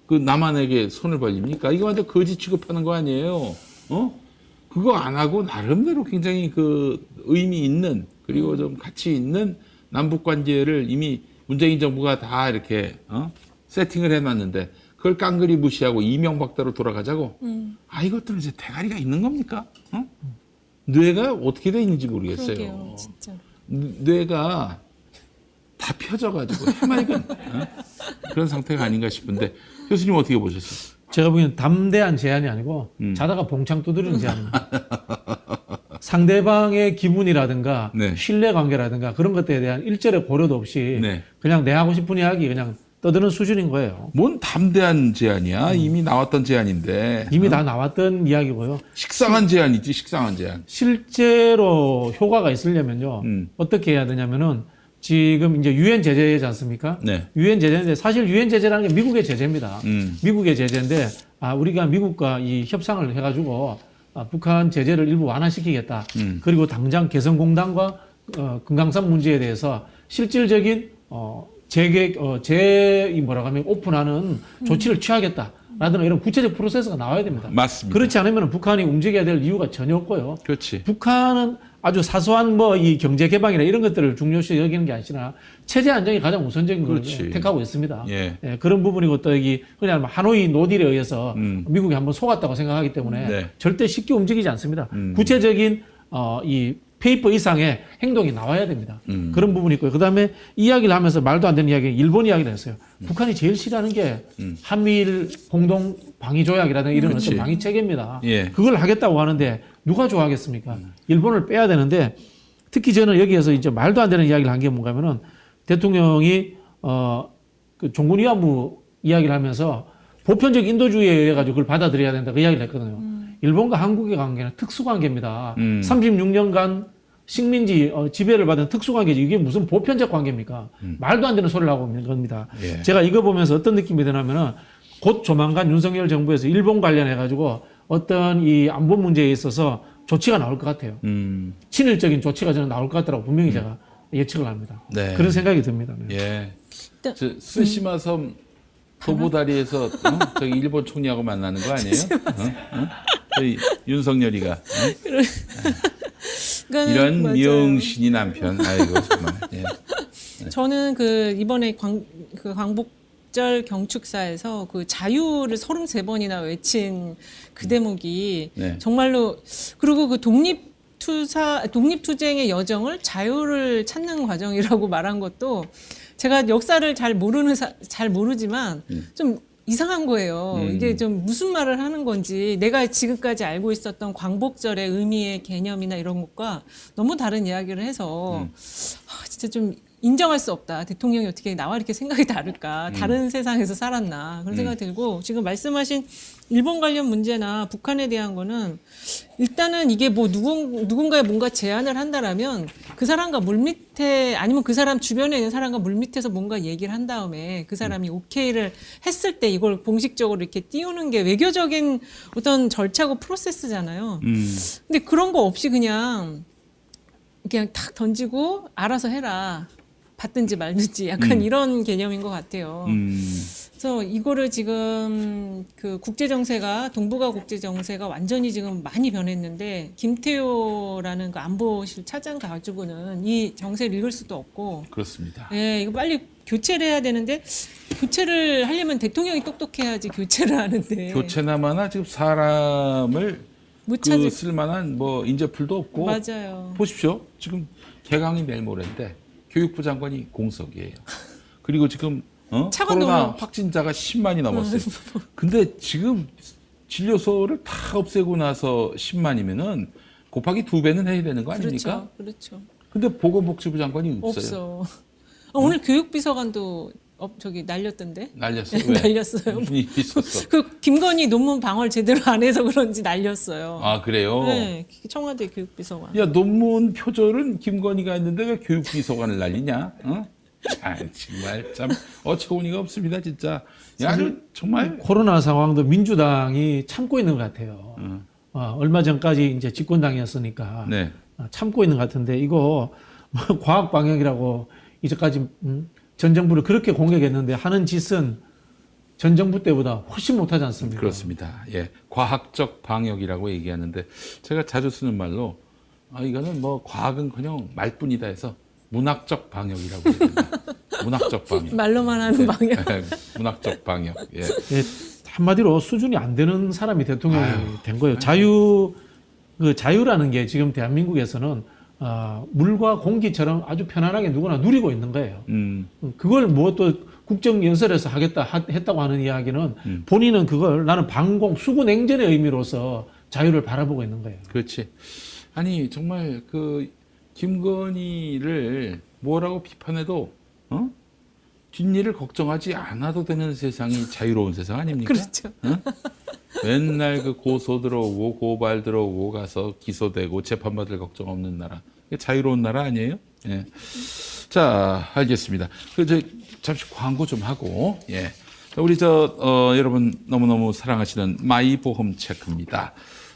그 남한에게 손을 벌립니까? 이거 완전 거지 취급하는 거 아니에요? 그거 안 하고 나름대로 굉장히 그 의미 있는 그리고 좀 가치 있는 남북 관계를 이미 문재인 정부가 다 이렇게 세팅을 해놨는데 그걸 깡그리 무시하고 이명박대로 돌아가자고. 이것들은 이제 대가리가 있는 겁니까? 뇌가 어떻게 돼 있는지 모르겠어요. 그러게요, 진짜. 뇌가 다 펴져가지고 해맑은 그런 상태가 아닌가 싶은데 교수님 어떻게 보셨어요? 제가 보기엔 담대한 제안이 아니고 자다가 봉창 두드리는 제안입니다. 상대방의 기분이라든가 네. 신뢰관계라든가 그런 것들에 대한 일절의 고려도 없이 네. 그냥 내 하고 싶은 이야기 그냥 떠드는 수준인 거예요. 뭔 담대한 제안이야? 이미 나왔던 제안인데 이미 다 나왔던 이야기고요. 식상한 제안이지 식상한 제안. 실제로 효과가 있으려면요. 어떻게 해야 되냐면은 지금 이제 유엔 제재지 않습니까? 네. 유엔 제재인데 사실 유엔 제재라는 게 미국의 제재입니다. 음. 미국의 제재인데 우리가 미국과 이 협상을 해가지고 북한 제재를 일부 완화시키겠다. 그리고 당장 개성공단과 금강산 문제에 대해서 실질적인 뭐라고 하면 오픈하는 조치를 취하겠다라는 이런 구체적 프로세스가 나와야 됩니다. 맞습니다. 그렇지 않으면 북한이 움직여야 될 이유가 전혀 없고요. 그렇지. 북한은 아주 사소한 뭐 이 경제 개방이나 이런 것들을 중요시 여기는 게 아니라 체제 안정이 가장 우선적인 걸 그렇지. 택하고 있습니다. 예. 그런 부분이고 또 여기 그냥 하노이 노딜에 의해서 미국이 한번 속았다고 생각하기 때문에 네. 절대 쉽게 움직이지 않습니다. 구체적인 이 페이퍼 이상의 행동이 나와야 됩니다. 그런 부분이 있고요. 그다음에 이야기를 하면서 말도 안 되는 이야기, 일본 이야기를 했어요. 북한이 제일 싫어하는 게 한미일 공동 방위 조약이라든가 이런 그렇지. 어떤 방위 체계입니다. 예. 그걸 하겠다고 하는데 누가 좋아하겠습니까? 일본을 빼야 되는데 특히 저는 여기에서 이제 말도 안 되는 이야기를 한 게 뭔가면은 대통령이 그 종군 위안부 이야기를 하면서 보편적 인도주의에 의해 가지고 그걸 받아들여야 된다 그 이야기를 했거든요. 일본과 한국의 관계는 특수 관계입니다. 36년간 식민지 지배를 받은 특수 관계지 이게 무슨 보편적 관계입니까? 말도 안 되는 소리를 하고 있는 겁니다. 예. 제가 이거 보면서 어떤 느낌이 드냐면은 곧 조만간 윤석열 정부에서 일본 관련해 가지고 어떤 이 안보 문제에 있어서 조치가 나올 것 같아요. 친일적인 조치가 저는 나올 것 같더라고 분명히 제가 예측을 합니다. 네. 그런 생각이 듭니다. 네. 예. 일단- 저 스시마섬 도보다리에서 저기 일본 총리하고 만나는 거 아니에요? 저희 윤석열이가 그러니까 이런 맞아요. 미용신이 남편. 아이고 정말. 예. 저는 그 이번에 그 광복절 경축사에서 그 자유를 33번이나 외친 그 대목이 네. 정말로, 그리고 그 독립투쟁의 여정을 자유를 찾는 과정이라고 말한 것도 제가 역사를 잘 모르지만 좀 이상한 거예요. 이게 좀 무슨 말을 하는 건지, 내가 지금까지 알고 있었던 광복절의 의미의 개념이나 이런 것과 너무 다른 이야기를 해서 진짜 좀 인정할 수 없다. 대통령이 어떻게 나와 이렇게 생각이 다를까. 다른 세상에서 살았나. 그런 생각이 들고, 지금 말씀하신 일본 관련 문제나 북한에 대한 거는 일단은 이게 뭐 누군가의 뭔가 제안을 한다라면 그 사람과 물밑에, 아니면 그 사람 주변에 있는 사람과 물밑에서 뭔가 얘기를 한 다음에 그 사람이 오케이를 했을 때 이걸 공식적으로 이렇게 띄우는 게 외교적인 어떤 절차고 프로세스잖아요. 근데 그런 거 없이 그냥 탁 던지고 알아서 해라. 받든지 말든지 약간 이런 개념인 것 같아요. 그래서 이거를 지금 그 국제정세가, 동북아 국제정세가 완전히 지금 많이 변했는데, 김태효라는 그 안보실 차장 가지고는 이 정세를 읽을 수도 없고, 그렇습니다. 예, 이거 빨리 교체를 해야 되는데, 교체를 하려면 대통령이 똑똑해야지 교체를 하는데. 교체나마나 지금 사람을 못 찾을. 쓸만한 뭐 인재풀도 없고. 맞아요. 보십시오. 지금 개강이 내일 모레인데 교육부 장관이 공석이에요. 그리고 지금 차관 코로나 너무- 확진자가 10만이 넘었어요. 근데 지금 진료소를 다 없애고 나서 10만이면은 곱하기 2배는 해야 되는 거 아닙니까? 그렇죠. 근데 보건복지부 장관이 없어요. 없어. 오늘 교육비서관도 저기 날렸던데? 날렸어요. 왜? 날렸어요. 무슨 일이 있었어? 그 김건희 논문 방어를 제대로 안 해서 그런지 날렸어요. 아 그래요? 네, 청와대 교육비서관. 야 논문 표절은 김건희가 했는데 왜 교육비서관을 날리냐? 아, 정말 참 어처구니가 없습니다, 진짜. 야, 정말. 코로나 상황도 민주당이 참고 있는 것 같아요. 얼마 전까지 이제 집권당이었으니까 네. 참고 있는 것 같은데, 이거 뭐 과학 방역이라고 이제까지 전 정부를 그렇게 공격했는데 하는 짓은 전 정부 때보다 훨씬 못하지 않습니까? 그렇습니다. 예, 과학적 방역이라고 얘기하는데 제가 자주 쓰는 말로 이거는 뭐 과학은 그냥 말뿐이다 해서 문학적 방역이라고 얘기합니다. 문학적 방역. 말로만 하는 방역. 문학적 방역. 예. 예, 한마디로 수준이 안 되는 사람이 대통령이 아유, 된 거예요. 자유라는 게 지금 대한민국에서는 물과 공기처럼 아주 편안하게 누구나 누리고 있는 거예요. 그걸 뭐 또 국정연설에서 했다고 하는 이야기는 본인은 그걸 나는 방공, 수구냉전의 의미로서 자유를 바라보고 있는 거예요. 그렇지. 아니 정말 그 김건희를 뭐라고 비판해도 뒷일을 걱정하지 않아도 되는 세상이 자유로운 세상 아닙니까? 그렇죠. 맨날 그 고소 들어오고 고발 들어오고 가서 기소되고 재판받을 걱정 없는 나라. 이게 자유로운 나라 아니에요? 예. 자, 알겠습니다. 잠시 광고 좀 하고, 예. 우리 여러분 너무너무 사랑하시는 마이보험 체크입니다.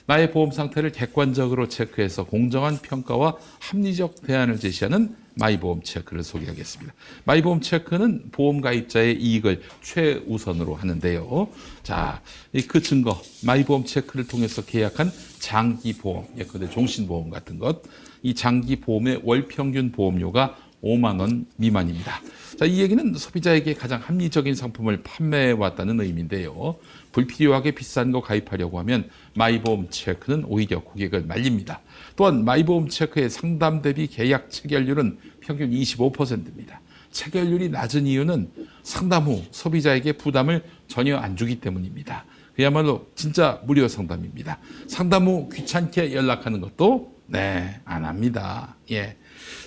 나의 보험 상태를 객관적으로 체크해서 공정한 평가와 합리적 대안을 제시하는 마이보험 체크를 소개하겠습니다. 마이보험 체크는 보험 가입자의 이익을 최우선으로 하는데요. 자, 그 증거, 마이보험 체크를 통해서 계약한 장기보험, 예컨대 종신보험 같은 것, 이 장기보험의 월평균 보험료가 5만 원 미만입니다. 자, 이 얘기는 소비자에게 가장 합리적인 상품을 판매해왔다는 의미인데요. 불필요하게 비싼 거 가입하려고 하면 마이보험 체크는 오히려 고객을 말립니다. 또한 마이보험 체크의 상담 대비 계약 체결률은 평균 25%입니다. 체결률이 낮은 이유는 상담 후 소비자에게 부담을 전혀 안 주기 때문입니다. 그야말로 진짜 무료 상담입니다. 상담 후 귀찮게 연락하는 것도 안 합니다. 예.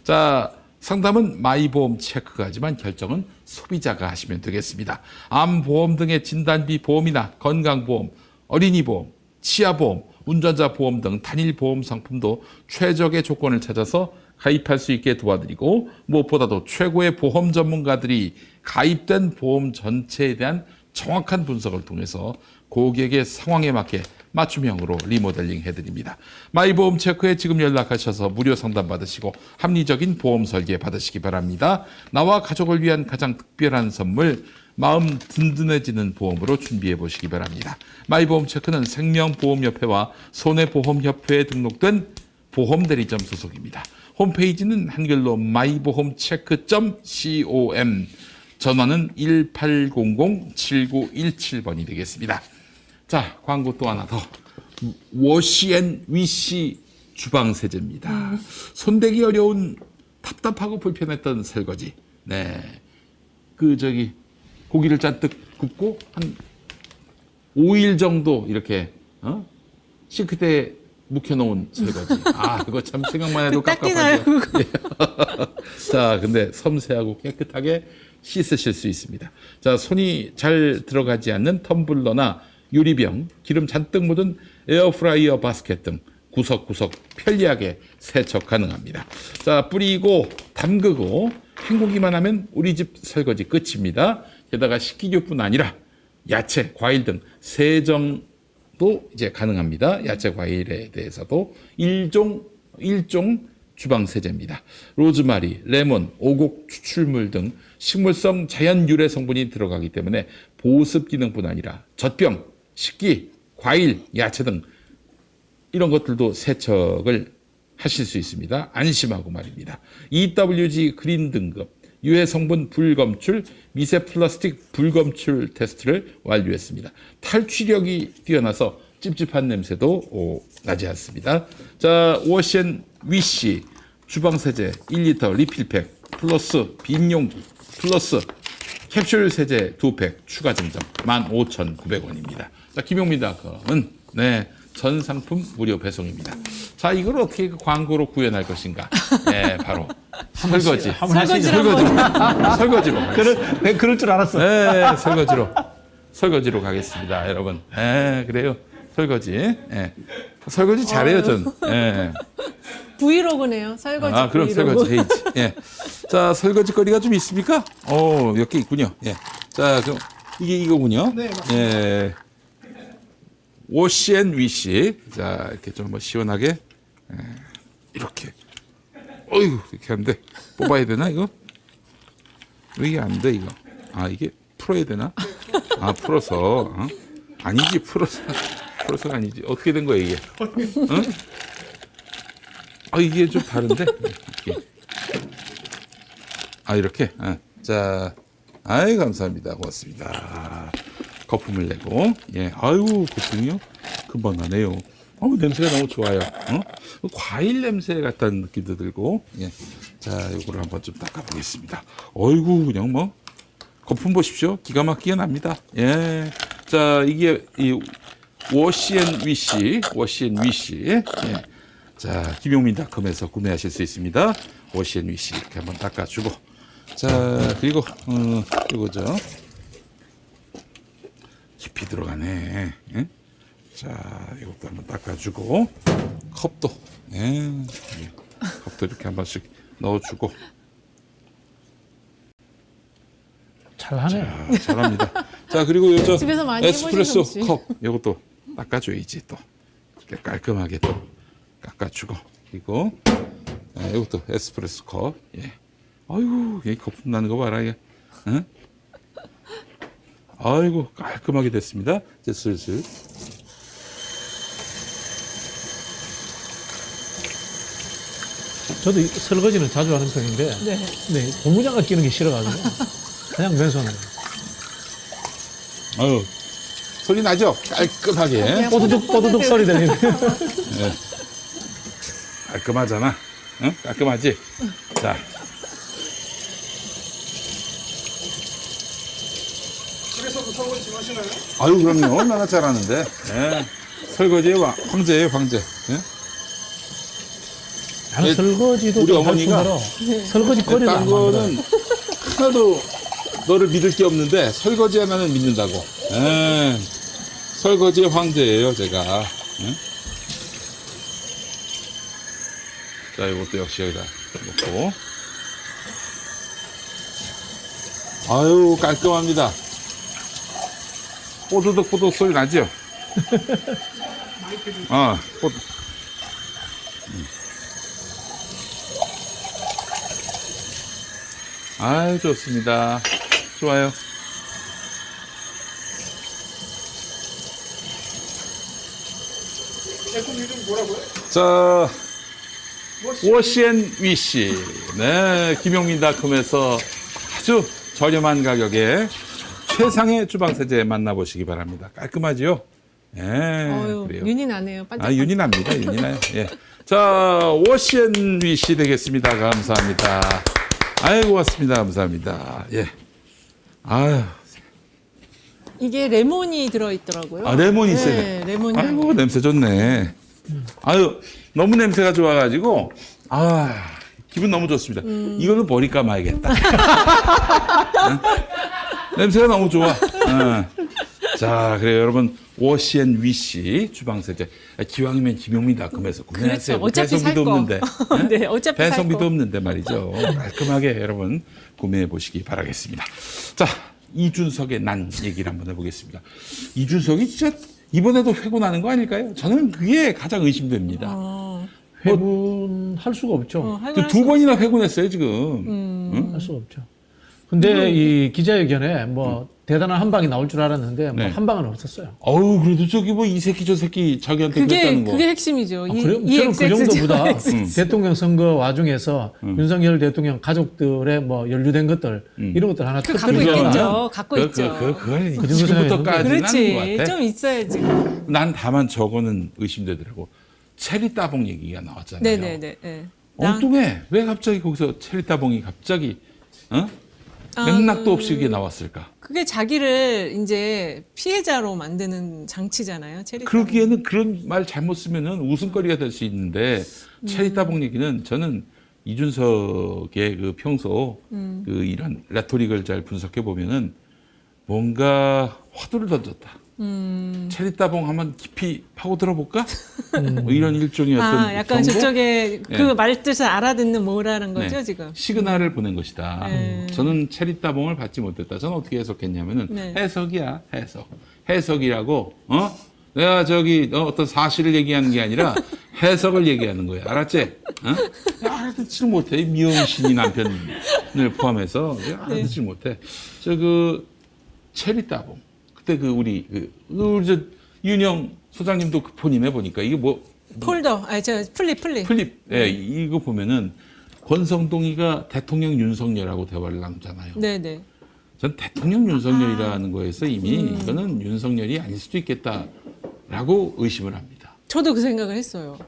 자, 상담은 마이보험 체크가 하지만 결정은 소비자가 하시면 되겠습니다. 암보험 등의 진단비 보험이나 건강보험, 어린이보험, 치아보험, 운전자 보험 등 단일 보험 상품도 최적의 조건을 찾아서 가입할 수 있게 도와드리고, 무엇보다도 최고의 보험 전문가들이 가입된 보험 전체에 대한 정확한 분석을 통해서 고객의 상황에 맞게 맞춤형으로 리모델링 해드립니다. 마이보험 체크에 지금 연락하셔서 무료 상담 받으시고 합리적인 보험 설계 받으시기 바랍니다. 나와 가족을 위한 가장 특별한 선물, 마음 든든해지는 보험으로 준비해 보시기 바랍니다. 마이보험 체크는 생명보험협회와 손해보험협회에 등록된 보험대리점 소속입니다. 홈페이지는 한글로 마이보험체크.com, 전화는 1800-7917번이 되겠습니다. 자, 광고 또 하나 더. 워시앤위시 주방세제입니다. 손대기 어려운 답답하고 불편했던 설거지. 네. 고기를 잔뜩 굽고 한 5일 정도 이렇게 싱크대에 묵혀놓은 설거지. 아, 그거 참 생각만 해도 깝깝하죠. 예. 자, 근데 섬세하고 깨끗하게 씻으실 수 있습니다. 자, 손이 잘 들어가지 않는 텀블러나 유리병, 기름 잔뜩 묻은 에어프라이어 바스켓 등 구석구석 편리하게 세척 가능합니다. 자, 뿌리고 담그고 헹구기만 하면 우리 집 설거지 끝입니다. 게다가 식기류뿐 아니라 야채, 과일 등 세정도 이제 가능합니다. 야채, 과일에 대해서도 일종 주방 세제입니다. 로즈마리, 레몬, 오곡 추출물 등 식물성 자연 유래 성분이 들어가기 때문에 보습 기능뿐 아니라 젖병, 식기, 과일, 야채 등 이런 것들도 세척을 하실 수 있습니다. 안심하고 말입니다. EWG 그린 등급, 유해 성분 불검출, 미세 플라스틱 불검출 테스트를 완료했습니다. 탈취력이 뛰어나서 찝찝한 냄새도 나지 않습니다. 자, 워시앤위시 주방세제 1리터 리필팩 플러스 빈용기 플러스 캡슐 세제 2팩 추가 증정 15,900원입니다. 자, 김용민닷컴은 전 상품 무료 배송입니다. 자, 이걸 어떻게 광고로 구현할 것인가? 네, 바로 설거지로 그럴 줄 알았어. 네, 설거지로 가겠습니다, 여러분. 네, 그래요. 설거지 잘해요, 전. 네. 브이로그네요. 설거지. 아, 그럼 브이로그. 설거지 해야지. 예. 자, 설거지 거리가 좀 있습니까? 몇 개 있군요. 예. 자, 그럼 이게 이거군요. 네, 맞습니다. 예. 워시앤위시. 자, 이렇게 좀 시원하게. 이렇게. 어이구, 이렇게 하는데. 뽑아야 되나, 이거? 이게 안 돼, 이거. 아, 이게 풀어야 되나? 아, 풀어서. 아니지, 풀어서가 아니지. 어떻게 된 거야, 이게? 응? 이게 좀 다른데? 이렇게. 이렇게? 자, 감사합니다. 고맙습니다. 거품을 내고, 예. 거품이요? 금방 나네요. 냄새가 너무 좋아요. 과일 냄새 같다는 느낌도 들고, 예. 자, 요거를 한번 좀 닦아보겠습니다. 그냥 거품 보십시오. 기가 막히게 납니다. 예. 자, 이게, 워시앤위시. 예. 자, 김용민닷컴에서 구매하실 수 있습니다. 워시앤위시 이렇게 한번 닦아주고, 자, 그리고 이거죠. 깊이 들어가네. 예? 자, 이것도 한번 닦아주고, 컵도, 컵도 이렇게 한 번씩 넣어주고. 잘하네. 자, 잘합니다. 자, 그리고 요저 집에서 많이 에스프레소 해보신 컵, 이것도 닦아줘야지 또 이렇게 깔끔하게 또 깎아주고. 그리고 이것도 에스프레소 컵. 예. 이 거품 나는 거 봐라. 이게. 응? 깔끔하게 됐습니다. 이제 슬슬. 저도 설거지는 자주 하는 편인데, 고무장갑 끼는 게 싫어가지고 그냥 맨손으로. 소리 나죠? 깔끔하게. 뽀드득 소리 들리네. 예. 깔끔하잖아. 응? 깔끔하지? 자. 집에서도 설거지 하시나요? 그럼요. 얼마나 잘하는데. 예. 설거지의 황제예요, 황제. 예? 나는 설거지도 우리 좀 할 어머니가 뿐더러 설거지 거리를 딴 안 만들어. 거는 하나도 너를 믿을 게 없는데 설거지 하나는 믿는다고. 예. 설거지의 황제예요, 제가. 예? 자, 이것도 역시 여기다 놓고. 깔끔합니다. 뽀드득 소리 나죠? 뽀드. 아유, 좋습니다. 좋아요. 제품 이름 뭐라고요? 자, 워시앤위시. 네, 김용민닷컴에서 아주 저렴한 가격에 최상의 주방세제 만나보시기 바랍니다. 깔끔하지요? 예, 그래요. 윤이 나네요. 반짝반짝. 윤이 납니다. 윤이 나요. 예. 자, 워시앤위시 되겠습니다. 감사합니다. 아이고, 고맙습니다. 감사합니다. 예. 아유. 이게 레몬이 들어있더라고요. 레몬이 있어요. 네, 레몬이. 아이고, 냄새 좋네. 아유, 너무 냄새가 좋아가지고, 기분 너무 좋습니다. 이거는 버릴까 말겠다. 응? 냄새가 너무 좋아. 자, 그래요. 여러분, 워시앤위시 주방세제. 기왕이면 김용민닷컴에서 구매하세요. 그렇죠. 어차피 살 배송비도 거. 없는데. 응? 네, 어차피 살 배송비도 거. 없는데 말이죠. 깔끔하게 여러분 구매해 보시기 바라겠습니다. 자, 이준석의 난 얘기를 한번 해보겠습니다. 이준석이 진짜 이번에도 회고나는 거 아닐까요? 저는 그게 가장 의심됩니다. 회군할 수가 없죠. 두 번이나 회고냈어요, 지금. 응? 할 수가 없죠. 근데 이 기자회견에 뭐 대단한 한 방이 나올 줄 알았는데 뭐 네. 한 방은 없었어요. 어우, 그래도 저기 뭐 이 새끼 저 새끼 자기한테 그랬다는 거. 그게 핵심이죠. 그래요? 저는 그 정도보다 대통령 선거 와중에서 윤석열 대통령 가족들의 뭐 연루된 것들 이런 것들 하나 그 갖고 터뜨리거나 있겠죠. 갖고 있죠. 그걸 정도 지금부터까지는 그렇지. 아닌 것 같아. 좀 있어야지. 난 다만 저거는 의심되더라고. 체리 따봉 얘기가 나왔잖아요. 네네네. 네. 엉뚱해. 왜 갑자기 거기서 체리 따봉이 갑자기 맥락도 없이 이게 나왔을까? 그게 자기를 이제 피해자로 만드는 장치잖아요. 체리. 그러기에는 그런 말 잘못 쓰면은 웃음거리가 될 수 있는데 체리 따봉 얘기는 저는 이준석의 그 평소 그 이런 레토릭을 잘 분석해 보면은 뭔가 화두를 던졌다. 체리 따봉 한번 깊이 파고들어 볼까? 뭐 이런 일종의 어떤 약간 경고? 저쪽에 그 네. 말뜻을 알아듣는 뭐라는 거죠, 네. 지금. 시그널을 보낸 것이다. 네. 저는 체리 따봉을 받지 못했다. 저는 어떻게 해석했냐면은 네. 해석이야, 해석. 해석이라고 내가 저기 어떤 사실을 얘기하는 게 아니라 해석을 얘기하는 거야. 알았지? 알아듣지를 못해. 이 미용신이 남편을 포함해서 알아듣지를 못해. 저 체리 따봉. 그때 우리 저 윤영 소장님도 그 폰이네 보니까 이게 뭐 폴더, 플립. 예, 이거 보면은 권성동이가 대통령 윤석열하고 대화를 나누잖아요. 네네. 전 대통령 윤석열이라는 거에서 이미 이거는 윤석열이 아닐 수도 있겠다라고 의심을 합니다. 저도 그 생각을 했어요.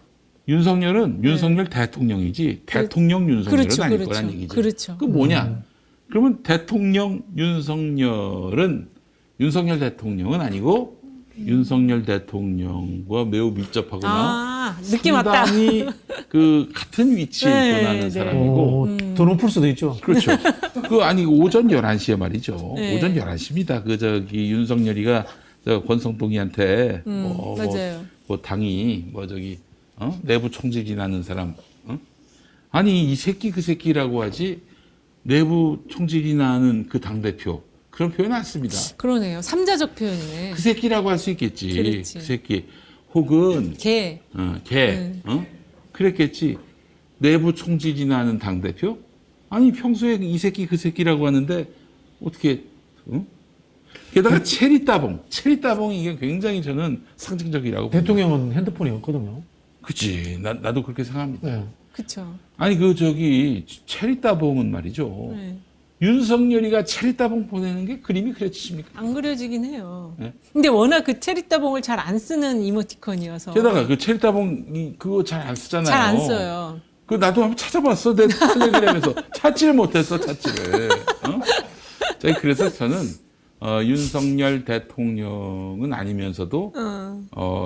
윤석열은 윤석열 대통령이지 대통령 윤석열은 그렇죠, 아닐 그렇죠. 거란 얘기죠. 그렇죠. 그 뭐냐? 그러면 대통령 윤석열은 윤석열 대통령은 아니고 윤석열 대통령과 매우 밀접하거나 느낌 왔다. 상당히 그 같은 위치에 네, 있거나 하는 네. 사람이고 더 높을 수도 있죠. 그렇죠. 아니 오전 11시에 말이죠. 네. 오전 11시입니다. 윤석열이가 권성동이한테 맞아요. 뭐 당이 내부 총질이 나는 사람 아니 이 새끼 그 새끼라고 하지 내부 총질이 나는 그 당대표 그런 표현 안 씁니다. 그러네요. 삼자적 표현이네. 그 새끼라고 할 수 있겠지. 그렇지. 그 새끼 혹은 개. 개 그랬겠지. 내부 총질이 나는 당대표? 아니 평소에 이 새끼 그 새끼라고 하는데 어떻게 게다가 체리 따봉이 이게 굉장히 저는 상징적이라고 대통령은 핸드폰이 없거든요. 그치 나도 그렇게 생각합니다. 네. 그쵸. 아니 체리 따봉은 말이죠. 네. 윤석열이가 체리 따봉 보내는 게 그림이 그려지십니까? 안 그려지긴 해요. 네. 근데 워낙 그 체리 따봉을 잘 안 쓰는 이모티콘이어서. 게다가 그 체리 따봉 그거 잘 안 쓰잖아요. 잘 안 써요. 그 나도 한번 찾아봤어. 내 텔레그램에서 찾지를 못했어. 찾지를. 그래서 저는 윤석열 대통령은 아니면서도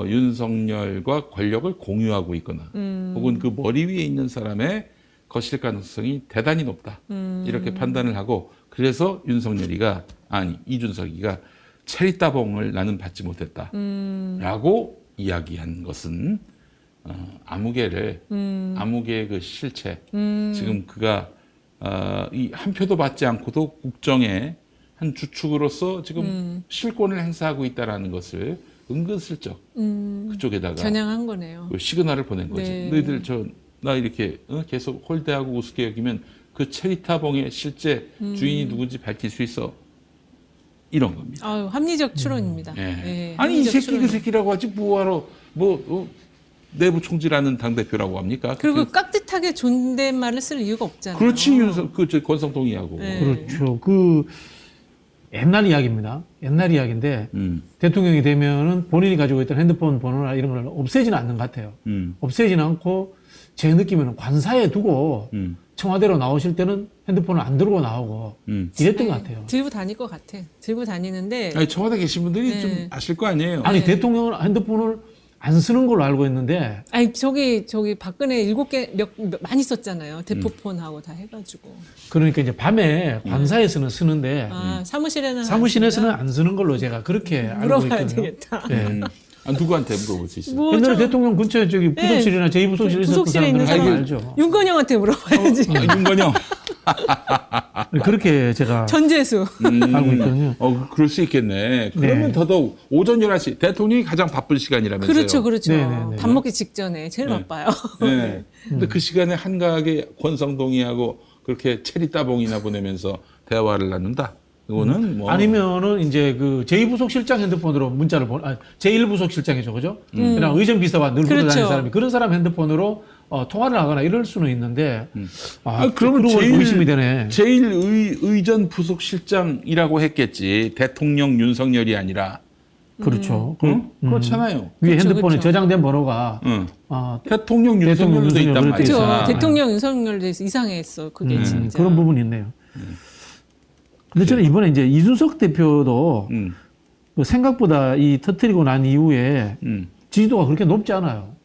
윤석열과 권력을 공유하고 있거나 혹은 그 머리 위에 있는 사람의 거실 가능성이 대단히 높다. 이렇게 판단을 하고 그래서 이준석이가 체리 따봉을 나는 받지 못했다. 라고 이야기한 것은 아무개의 그 실체 지금 그가 이 한 표도 받지 않고도 국정에 한 주축으로서 지금 실권을 행사하고 있다라는 것을 은근슬쩍 그쪽에다가 겨냥한 거네요. 그 시그널을 보낸 거지. 네. 너희들 나 이렇게 계속 홀대하고 우습게 여기면 그 체리타봉의 실제 주인이 누군지 밝힐 수 있어. 이런 겁니다. 아유, 합리적 추론입니다. 예. 예, 아니 이 합리적 새끼 추론. 그 새끼라고 하지 뭐하러 내부 총질하는 당 대표라고 합니까? 그리고 깍듯하게 존댓말을 쓸 이유가 없잖아요. 그렇지 저 권성동이하고. 네. 그렇죠. 그 옛날 이야기입니다. 옛날 이야기인데 대통령이 되면은 본인이 가지고 있던 핸드폰 번호나 이런 걸 없애지는 않는 것 같아요. 없애지는 않고 제 느낌에는 관사에 두고 청와대로 나오실 때는 핸드폰을 안 들고 나오고 이랬던 것 같아요. 들고 다닐 것 같아. 들고 다니는데 아니 청와대 계신 분들이 네. 좀 아실 거 아니에요. 아니 대통령은 핸드폰을 안 쓰는 걸로 알고 있는데 아니 저기 박근혜 7개 많이 썼잖아요. 대포폰하고 다 해가지고. 그러니까 이제 밤에 관사에서는 쓰는데 아 사무실에는 사무실에서는 안 쓰는 걸로 제가 그렇게 알고 물어봐야 있거든요. 되겠다. 예. 누구한테 물어볼 수 있어요? 뭐 옛날에 저 대통령 근처에 저기 부속실이나 제2부속실에 있었던 부속실에 있는 사람들은 사람 알죠. 윤건영한테 물어봐야지. 윤건영. 그렇게 제가 전재수. 알고 있거든요. 그럴 수 있겠네. 그러면 네. 더더욱 오전 11시 대통령이 가장 바쁜 시간이라면서요. 그렇죠, 그렇죠. 네네네. 밥 먹기 직전에 제일 바빠요. 네. 근데 그 시간에 한가하게 권성동이하고 그렇게 체리 따봉이나 보내면서 대화를 나눈다. 이거는 뭐 아니면은 이제 그 제2부속실장 핸드폰으로 문자를 제1부속실장이죠, 그죠? 그냥 의정비서와 늘 그렇죠. 불러다니는 사람이 그런 사람 핸드폰으로 통화를 하거나 이럴 수는 있는데 그러면 그러고 의심이 되네. 제1의전 부속실장이라고 했겠지. 대통령 윤석열이 아니라. 그렇죠. 그렇잖아요. 위에 그렇죠, 핸드폰에 그렇죠. 저장된 번호가 응. 아, 대통령 윤석열도 윤석열 있단 그럴 때 말이야. 그렇죠. 있잖아. 대통령 윤석열에 대해서 이상했어. 그게 진짜. 그런 부분이 있네요. 근데 저는 이번에 이제 이준석 대표도 그 생각보다 이 터뜨리고 난 이후에 지지도가 그렇게 높지 않아요.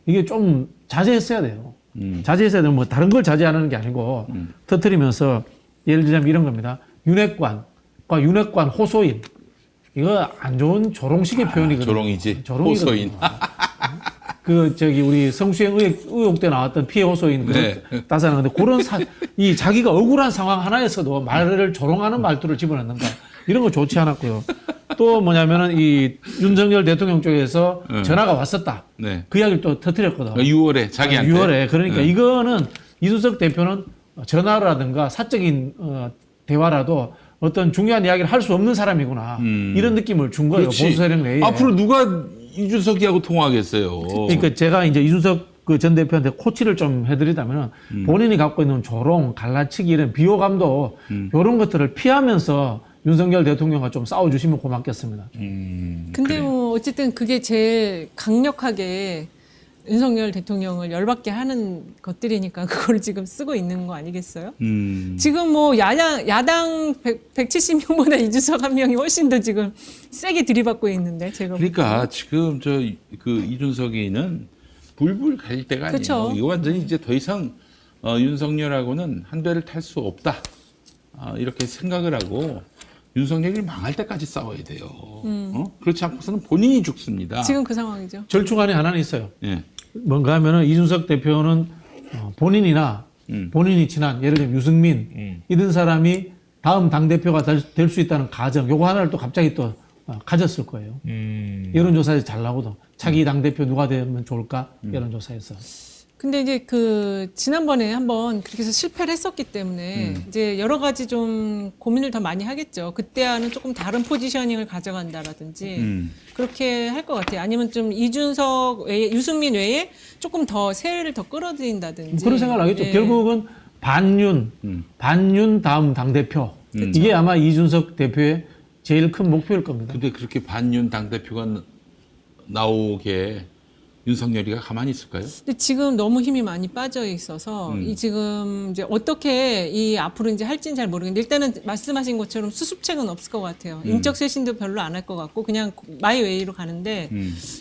이게 좀 자제했어야 돼요. 자제했어야 되면 뭐 다른 걸 자제하는 게 아니고 터뜨리면서 예를 들자면 이런 겁니다. 윤핵관과 윤핵관 호소인 이거 안 좋은 조롱식의 표현이거든요. 조롱이지. 조롱이거든요. 호소인. 그 저기 우리 성추행 의혹 때 나왔던 피해 호소인 네. 따사는 건데 그런 이 자기가 억울한 상황 하나에서도 말을 조롱하는 말투를 집어넣는가 이런 거 좋지 않았고요. 또 뭐냐면은 이 윤석열 대통령 쪽에서 전화가 왔었다. 네. 그 이야기를 또 터뜨렸거든. 6월에 자기한테. 6월에 그러니까 이거는 이준석 대표는 전화라든가 사적인 대화라도 어떤 중요한 이야기를 할 수 없는 사람이구나 이런 느낌을 준 거예요. 그렇지. 보수 세력 내에. 앞으로 누가 이준석이하고 통화하겠어요. 그러니까 제가 이제 이준석 그 전 대표한테 코치를 좀 해드리자면은 본인이 갖고 있는 조롱, 갈라치기 이런 비호감도 이런 것들을 피하면서 윤석열 대통령과 좀 싸워주시면 고맙겠습니다. 근데 뭐 어쨌든 그게 제일 강력하게 윤석열 대통령을 열받게 하는 것들이니까 그걸 지금 쓰고 있는 거 아니겠어요? 지금 뭐 야당 170명보다 이준석 한 명이 훨씬 더 지금 세게 들이받고 있는데 제가 그러니까 지금 그 이준석이는 불불 갈 때가 그쵸. 아니에요. 이거 완전히 이제 더 이상 윤석열하고는 한 배를 탈 수 없다. 이렇게 생각을 하고 윤석열이 망할 때까지 싸워야 돼요. 그렇지 않고서는 본인이 죽습니다. 지금 그 상황이죠. 절충안에 하나는 있어요. 예. 뭔가 하면은 이준석 대표는 본인이나 본인이 친한 예를 들면 유승민 이런 사람이 다음 당대표가 될 수 있다는 가정 요거 하나를 또 갑자기 또 가졌을 거예요. 여론조사에서 잘 나오거든. 차기 당대표 누가 되면 좋을까? 여론조사에서. 근데 이제 그 지난번에 한번 그렇게 해서 실패를 했었기 때문에 이제 여러 가지 좀 고민을 더 많이 하겠죠. 그때와는 조금 다른 포지셔닝을 가져간다라든지 그렇게 할 것 같아요. 아니면 좀 이준석 외에 유승민 외에 조금 더 세를 더 끌어들인다든지. 그런 생각을 하겠죠. 예. 결국은 반윤 다음 당대표. 이게 아마 이준석 대표의 제일 큰 목표일 겁니다. 근데 그렇게 반윤 당대표가 나오게 윤석열이가 가만히 있을까요? 근데 지금 너무 힘이 많이 빠져 있어서 이 지금 이제 어떻게 이 앞으로 이제 할지는 잘 모르겠는데 일단은 말씀하신 것처럼 수습책은 없을 것 같아요. 인적 쇄신도 별로 안 할 것 같고 그냥 마이웨이로 가는데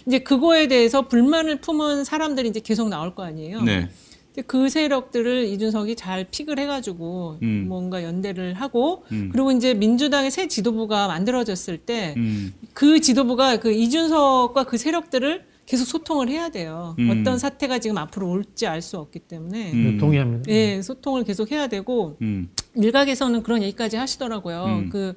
이제 그거에 대해서 불만을 품은 사람들이 이제 계속 나올 거 아니에요. 네. 근데 그 세력들을 이준석이 잘 픽을 해가지고 뭔가 연대를 하고 그리고 이제 민주당의 새 지도부가 만들어졌을 때 그 지도부가 그 이준석과 그 세력들을 계속 소통을 해야 돼요. 어떤 사태가 지금 앞으로 올지 알 수 없기 때문에 동의합니다. 예, 소통을 계속 해야 되고 일각에서는 그런 얘기까지 하시더라고요. 그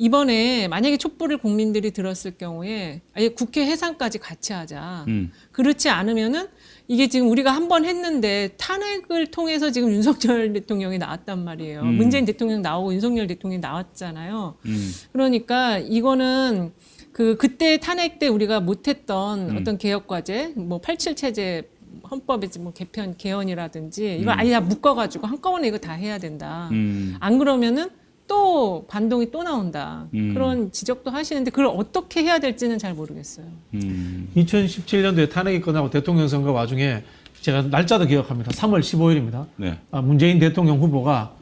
이번에 만약에 촛불을 국민들이 들었을 경우에 아예 국회 해산까지 같이 하자. 그렇지 않으면은 이게 지금 우리가 한 번 했는데 탄핵을 통해서 지금 윤석열 대통령이 나왔단 말이에요. 문재인 대통령 나오고 윤석열 대통령이 나왔잖아요. 그러니까 이거는 그때 탄핵 때 우리가 못했던 어떤 개혁 과제, 뭐 87 체제 헌법의 뭐 개헌이라든지 이걸 아예 다 묶어가지고 한꺼번에 이거 다 해야 된다. 안 그러면은 또 반동이 또 나온다. 그런 지적도 하시는데 그걸 어떻게 해야 될지는 잘 모르겠어요. 2017년도에 탄핵이 끝나고 대통령 선거 와중에 제가 날짜도 기억합니다. 3월 15일입니다. 네. 문재인 대통령 후보가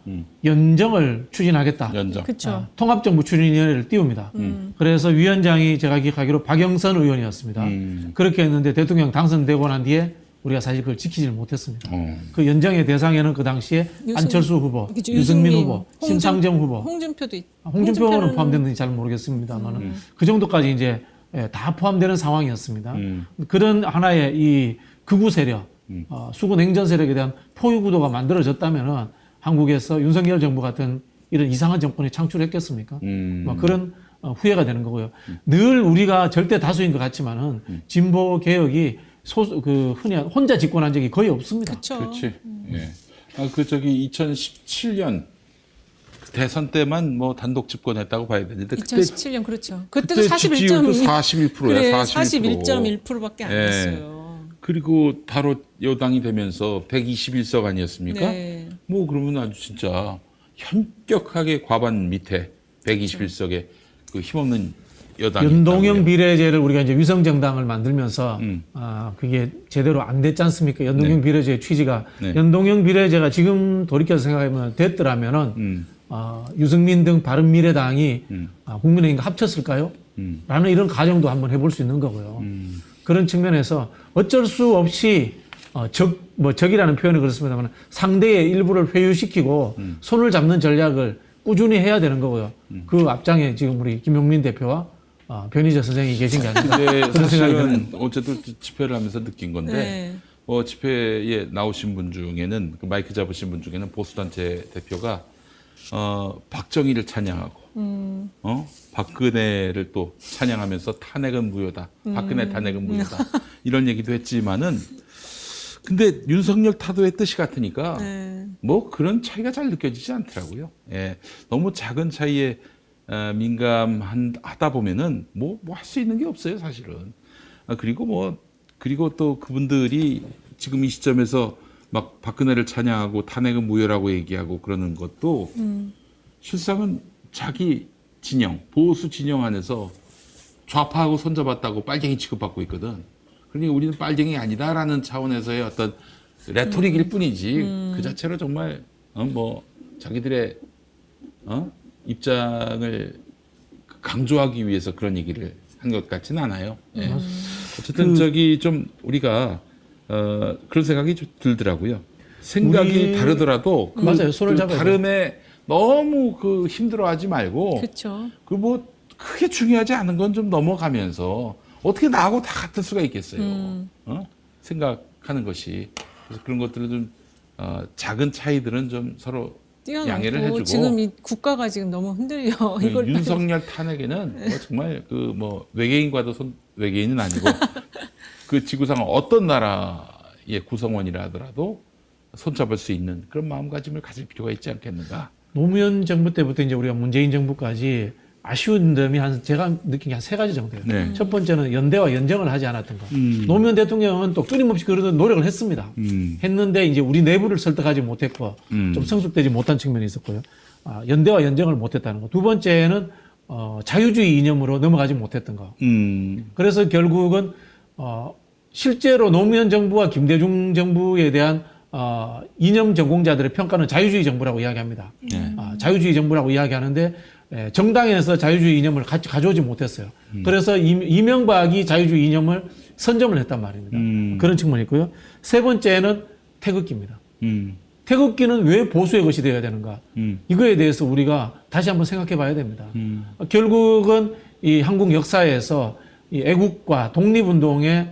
연정을 추진하겠다. 연정. 그렇죠. 통합정부 추진위원회를 띄웁니다. 그래서 위원장이 제가 기억하기로 박영선 의원이었습니다. 그렇게 했는데 대통령 당선되고 난 뒤에 우리가 사실 그걸 지키지를 못했습니다. 그 연정의 대상에는 그 당시에 안철수 후보, 그렇죠. 유승민 후보, 심상정 후보, 홍준표도 홍준표는 포함됐는지 잘 모르겠습니다만 그 정도까지 이제 다 포함되는 상황이었습니다. 그런 하나의 이 극우 세력, 수구 냉전 세력에 대한 포유 구도가 만들어졌다면은 한국에서 윤석열 정부 같은 이런 이상한 정권이 창출했겠습니까? 그런 후회가 되는 거고요. 늘 우리가 절대 다수인 것 같지만은 진보 개혁이 흔히 혼자 집권한 적이 거의 없습니다. 그렇죠. 그렇지. 예. 저기 2017년 대선 때만 뭐 단독 집권했다고 봐야 되는데 그때 2017년 그렇죠. 그때도 그때 지지율도 41.2%. 41%야. 그래, 41%. 41.1%밖에 안 예. 됐어요. 그리고 바로 여당이 되면서 121석 아니었습니까? 네. 뭐 그러면 아주 진짜 현격하게 과반 밑에 121석에 그 힘없는 여당이 연동형 비례제를 우리가 이제 위성정당을 만들면서 그게 제대로 안 됐지 않습니까? 연동형 비례제의 취지가 연동형 비례제가 지금 돌이켜서 생각해보면 됐더라면은 유승민 등 바른미래당이 국민의힘과 합쳤을까요? 라는 이런 가정도 한번 해볼 수 있는 거고요. 그런 측면에서 어쩔 수 없이 적이라는 표현이 그렇습니다만 상대의 일부를 회유시키고 손을 잡는 전략을 꾸준히 해야 되는 거고요. 그 앞장에 지금 우리 김용민 대표와 변희재 선생이 계신 게 아닌가 그런 생각이 드는. 어쨌든 집회를 하면서 느낀 건데 네. 집회에 나오신 분 중에는 그 마이크 잡으신 분 중에는 보수단체 대표가 박정희를 찬양하고 박근혜를 또 찬양하면서 탄핵은 무효다. 박근혜 탄핵은 무효다. 이런 얘기도 했지만은 근데 윤석열 타도의 뜻이 같으니까 네. 뭐 그런 차이가 잘 느껴지지 않더라고요. 예. 너무 작은 차이에 민감하다 보면은 뭐 할 수 있는 게 없어요, 사실은. 그리고 또 그분들이 지금 이 시점에서 막 박근혜를 찬양하고 탄핵은 무효라고 얘기하고 그러는 것도 실상은 자기 진영, 보수 진영 안에서 좌파하고 손잡았다고 빨갱이 취급받고 있거든. 그러니까 우리는 빨갱이 아니다라는 차원에서의 어떤 레토릭일 뿐이지 그 자체로 정말 뭐 자기들의 입장을 강조하기 위해서 그런 얘기를 한 것 같지는 않아요. 예. 어쨌든 저기 좀 우리가 그런 생각이 좀 들더라고요. 생각이 다르더라도 맞아요. 손을 잡아야 다름에 너무 힘들어하지 말고 그렇죠. 뭐 크게 중요하지 않은 건 좀 넘어가면서 어떻게 나하고 다 같을 수가 있겠어요. 생각하는 것이 그래서 그런 것들은 좀 작은 차이들은 좀 서로 양해를 해주고 지금 이 국가가 지금 너무 흔들려. 이걸 윤석열 탄핵에는 뭐 정말 외계인과도 외계인은 아니고 그 지구상 어떤 나라의 구성원이라 하더라도 손잡을 수 있는 그런 마음가짐을 가질 필요가 있지 않겠는가. 노무현 정부 때부터 이제 우리가 문재인 정부까지 아쉬운 점이 제가 느낀 게 한 3가지 정도예요. 네. 첫 번째는 연대와 연정을 하지 않았던 거. 노무현 대통령은 또 끊임없이 그런 노력을 했습니다. 했는데 이제 우리 내부를 설득하지 못했고 좀 성숙되지 못한 측면이 있었고요. 연대와 연정을 못했다는 거. 두 번째는 자유주의 이념으로 넘어가지 못했던 거. 그래서 결국은 실제로 노무현 정부와 김대중 정부에 대한 이념 전공자들의 평가는 자유주의 정부라고 이야기합니다. 자유주의 정부라고 이야기하는데 정당에서 자유주의 이념을 같이 가져오지 못했어요. 그래서 이명박이 자유주의 이념을 선점을 했단 말입니다. 그런 측면이 있고요. 세 번째는 태극기입니다. 태극기는 왜 보수의 것이 되어야 되는가? 이거에 대해서 우리가 다시 한번 생각해 봐야 됩니다. 결국은 이 한국 역사에서 이 애국과 독립운동의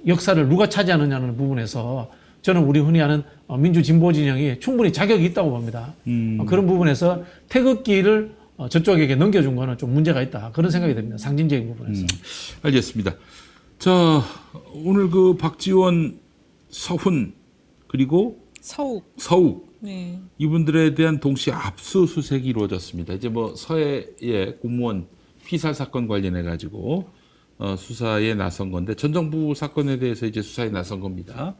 역사를 누가 차지하느냐는 부분에서 저는 우리 흔히 아는 민주 진보 진영이 충분히 자격이 있다고 봅니다. 그런 부분에서 태극기를 저쪽에게 넘겨준 거는 좀 문제가 있다. 그런 생각이 듭니다. 상징적인 부분에서. 알겠습니다. 자, 오늘 그 박지원, 서훈 그리고 서욱 네. 이분들에 대한 동시 압수수색이 이루어졌습니다. 이제 뭐 서해의 공무원 피살 사건 관련해 가지고 수사에 나선 건데 전 정부 사건에 대해서 이제 수사에 나선 겁니다.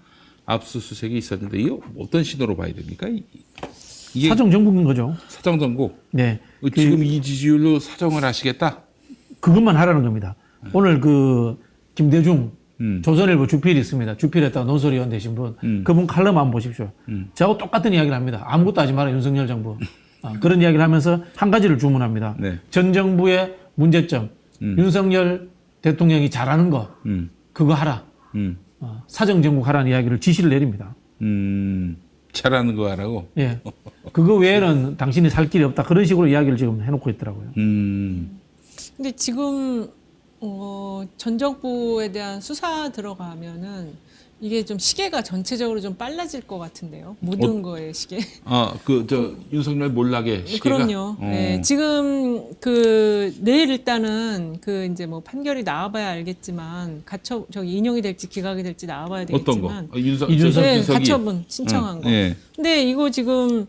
압수수색이 있었는데 이거 어떤 신호로 봐야 됩니까? 이게 사정 정국인 거죠. 사정 정국. 네. 지금 이 지지율로 사정을 하시겠다. 그것만 하라는 겁니다. 오늘 그 김대중 조선일보 주필이 있습니다. 주필에다가 논설위원 되신 분, 그분 칼럼 한번 보십시오. 저하고 똑같은 이야기를 합니다. 아무것도 하지 마라 윤석열 정부. 그런 이야기를 하면서 한 가지를 주문합니다. 네. 전 정부의 문제점, 윤석열 대통령이 잘하는 거, 그거 하라. 사정 정국 하라는 이야기를 지시를 내립니다. 잘하는 거 하라고. 예. 그거 외에는 당신이 살 길이 없다. 그런 식으로 이야기를 지금 해놓고 있더라고요. 근데 지금 전 정부에 대한 수사 들어가면은 이게 좀 시계가 전체적으로 좀 빨라질 것 같은데요. 모든 거에 시계. 윤석열 몰락의 시계가. 그럼요. 네, 지금 내일 일단은 이제 뭐 판결이 나와봐야 알겠지만 인용이 될지 기각이 될지 나와봐야 되겠지만. 어떤 거? 이준석 네, 윤석이. 가처분 신청한 거. 네. 근데 이거 지금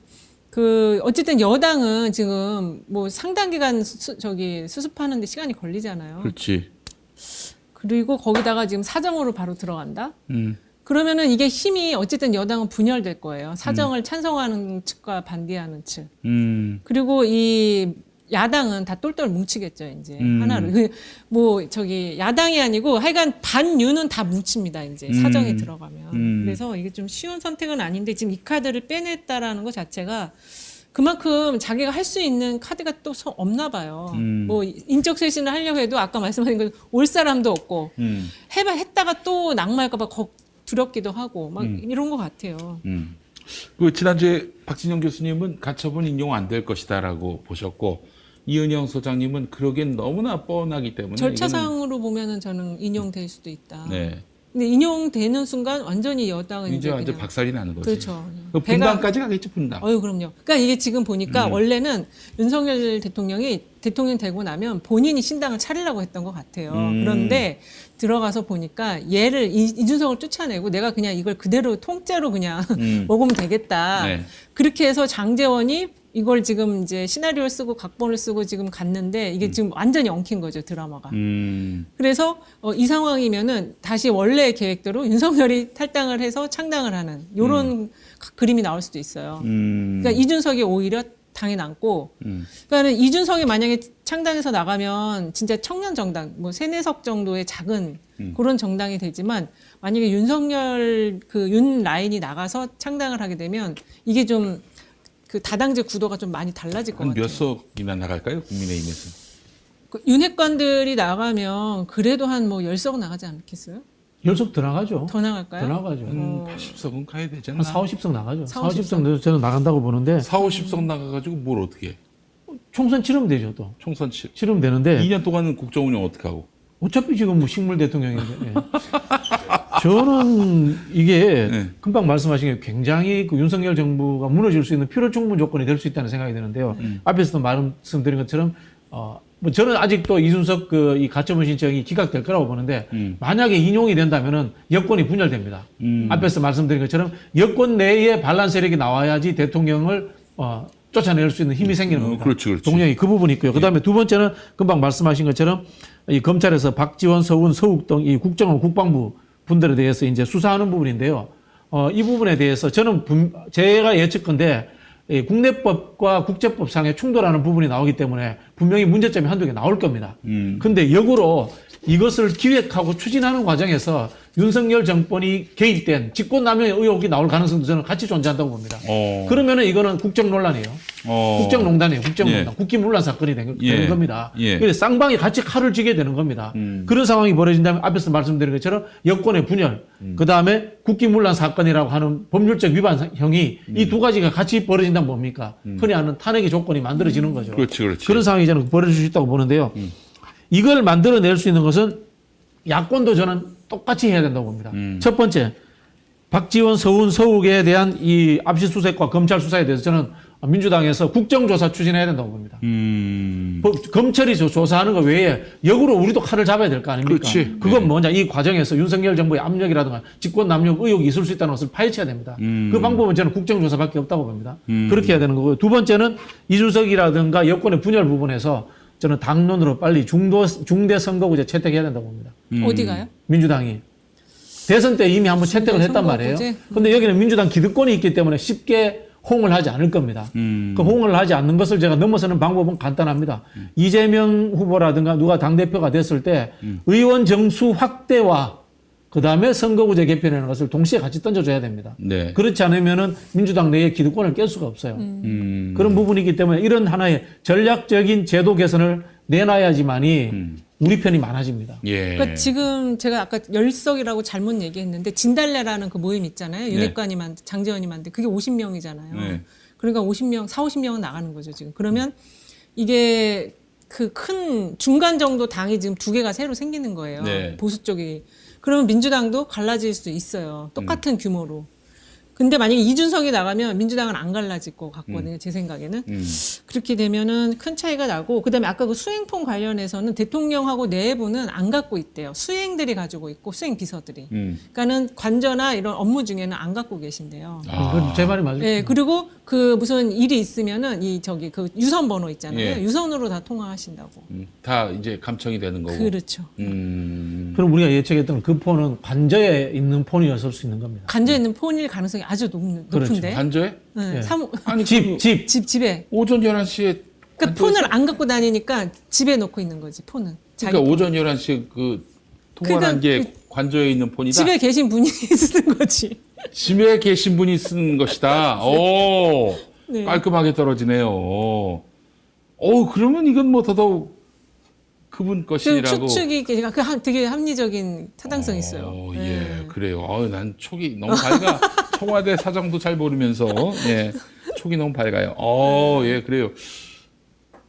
어쨌든 여당은 지금 뭐 상당 기간 수습하는데 시간이 걸리잖아요. 그렇지. 그리고 거기다가 지금 사정으로 바로 들어간다? 그러면은 이게 힘이 어쨌든 여당은 분열될 거예요. 사정을 찬성하는 측과 반대하는 측. 그리고 이 야당은 다 똘똘 뭉치겠죠, 이제. 하나로. 야당이 아니고 하여간 반유는 다 뭉칩니다, 이제. 사정에 들어가면. 그래서 이게 좀 쉬운 선택은 아닌데 지금 이 카드를 빼냈다라는 것 자체가 그만큼 자기가 할 수 있는 카드가 또 없나 봐요. 뭐 인적 쇄신을 하려고 해도 아까 말씀하신 것 올 사람도 없고 했다가 또 낙마할까 봐 두렵기도 하고 막 이런 것 같아요. 그 지난주에 박진영 교수님은 가처분 인용 안 될 것이다라고 보셨고 이은영 소장님은 그러기엔 너무나 뻔하기 때문에 절차상으로 보면은 저는 인용될 수도 있다. 네. 근데 인용되는 순간 완전히 여당은 이제 완전 그냥 박살이 나는 거지. 그렇죠. 그 분당까지 가겠지, 분당. 그럼요. 그러니까 이게 지금 보니까 원래는 윤석열 대통령이 대통령 되고 나면 본인이 신당을 차리려고 했던 것 같아요. 그런데 들어가서 보니까 얘를 이준석을 쫓아내고 내가 그냥 이걸 그대로 통째로 그냥 먹으면 되겠다. 네. 그렇게 해서 장제원이 이걸 지금 이제 시나리오를 쓰고 각본을 쓰고 지금 갔는데 이게 지금 완전히 엉킨 거죠, 드라마가. 그래서 이 상황이면은 다시 원래의 계획대로 윤석열이 탈당을 해서 창당을 하는 이런 그림이 나올 수도 있어요. 그러니까 이준석이 오히려 당에 남고, 그러니까는 이준석이 만약에 창당해서 나가면 진짜 청년 정당, 뭐 3-4석 정도의 작은 그런 정당이 되지만 만약에 윤석열 윤 라인이 나가서 창당을 하게 되면 이게 좀 다당제 구도가 좀 많이 달라질 것 같아요. 몇 석이나 나갈까요? 국민의힘에서. 윤핵관들이 나가면 그래도 한 10석 나가지 않겠어요? 10석 더 나가죠. 더 나갈까요? 더 나가죠. 80석은 가야 되잖아. 한 4, 50석 나가죠. 4, 50석 50석 저는 나간다고 보는데 4, 50석 나가가지고 뭘 어떻게 해? 총선 치르면 되죠, 또. 총선 치르면 되는데 2년 동안은 국정 운영 어떻게 하고? 어차피 지금 뭐 식물 대통령인데. 예. 저는 이게 네. 금방 말씀하신 게 굉장히 윤석열 정부가 무너질 수 있는 필요 충분 조건이 될 수 있다는 생각이 드는데요. 앞에서도 말씀드린 것처럼 뭐 저는 아직도 이준석 이 가처분 신청이 기각될 거라고 보는데 만약에 인용이 된다면은 여권이 분열됩니다. 앞에서 말씀드린 것처럼 여권 내에 반란 세력이 나와야지 대통령을 쫓아낼 수 있는 힘이 생기는 겁니다. 그렇지. 동력이 그 부분이 있고요. 그다음에 두 번째는 금방 말씀하신 것처럼 이 검찰에서 박지원, 서훈, 서욱 등 이 국정원, 국방부 분들에 대해서 이제 수사하는 부분인데요. 이 부분에 대해서 저는 제가 예측컨대 국내법과 국제법상의 충돌하는 부분이 나오기 때문에 분명히 문제점이 한두 개 나올 겁니다. 근데 역으로 이것을 기획하고 추진하는 과정에서 윤석열 정권이 개입된 직권남용의 의혹이 나올 가능성도 저는 같이 존재한다고 봅니다. 그러면은 이거는 국정논란이에요. 국정농단이에요. 국정농단. 국기문란 사건이 되는 겁니다. 그래서 쌍방이 같이 칼을 쥐게 되는 겁니다. 그런 상황이 벌어진다면 앞에서 말씀드린 것처럼 여권의 분열, 그다음에 국기문란 사건이라고 하는 법률적 위반형이 이 두 가지가 같이 벌어진다면 뭡니까? 흔히 하는 탄핵의 조건이 만들어지는 거죠. 그렇지. 그런 상황이 저는 벌어질 수 있다고 보는데요. 이걸 만들어낼 수 있는 것은 야권도 저는 똑같이 해야 된다고 봅니다. 첫 번째, 박지원 서훈 서욱에 대한 이 압수수색과 검찰 수사에 대해서 저는 민주당에서 국정조사 추진해야 된다고 봅니다. 검찰이 조사하는 것 외에 역으로 우리도 칼을 잡아야 될 거 아닙니까? 그렇지. 그건 네. 뭐냐, 이 과정에서 윤석열 정부의 압력이라든가 직권 남용 의혹이 있을 수 있다는 것을 파헤쳐야 됩니다. 그 방법은 저는 국정조사밖에 없다고 봅니다. 그렇게 해야 되는 거고요. 두 번째는 이준석이라든가 여권의 분열 부분에서 저는 당론으로 빨리 중대 선거구제 채택해야 된다고 봅니다. 어디 가요? 민주당이. 대선 때 이미 한번 채택을 했단 말이에요. 선거구제? 근데 여기는 민주당 기득권이 있기 때문에 쉽게 호응을 하지 않을 겁니다. 그 호응을 하지 않는 것을 제가 넘어서는 방법은 간단합니다. 이재명 후보라든가 누가 당대표가 됐을 때 의원 정수 확대와 그다음에 선거구제 개편이라는 것을 동시에 같이 던져줘야 됩니다. 네. 그렇지 않으면은 민주당 내에 기득권을 깰 수가 없어요. 그런 부분이기 때문에 이런 하나의 전략적인 제도 개선을 내놔야지만이 우리 편이 많아집니다. 예. 그러니까 지금 제가 아까 열석이라고 잘못 얘기했는데 진달래라는 그 모임 있잖아요. 윤핵관이 만든 장재원이 만든 그게 50명이잖아요. 네. 그러니까 50명, 50명은 나가는 거죠, 지금. 그러면 이게 그 큰 중간 정도 당이 지금 두 개가 새로 생기는 거예요. 네. 보수 쪽이. 그러면 민주당도 갈라질 수 있어요. 똑같은 규모로. 근데 만약에 이준석이 나가면 민주당은 안 갈라질 것 같거든요. 제 생각에는. 그렇게 되면은 큰 차이가 나고, 그다음에 아까 그 수행폰 관련해서는 대통령하고 내부는 안 갖고 있대요. 수행들이 가지고 있고 수행 비서들이. 그러니까는 관저나 이런 업무 중에는 안 갖고 계신대요. 이건 제 말이 맞아요. 네, 그리고 그 무슨 일이 있으면은 이 저기 그 유선 번호 있잖아요. 예. 유선으로 다 통화하신다고. 다 이제 감청이 되는 거고. 그렇죠. 그럼 우리가 예측했던 그 폰은 관저에 있는 폰이었을 수 있는 겁니다. 관저에 있는 폰일 가능성이 아주 높은데. 관저에? 네, 예. 아니 집. 집에. 오전 11시에 그러니까 폰을 안 갖고 다니니까 집에 놓고 있는 거지, 폰은. 자기 그러니까 오전 11시에 그 통화한 게 관저에 있는 폰이다. 집에 계신 분이 쓰는 거지. 집에 계신 분이 쓴 것이다. 오, 네. 깔끔하게 떨어지네요. 그러면 이건 뭐 더더욱 그분 그 것이라고. 추측이 되게 합리적인 타당성이 있어요. 예, 네. 그래요. 난 촉이 너무 밝아. 청와대 사정도 잘 모르면서, 예, 촉이 너무 밝아요. 예, 그래요.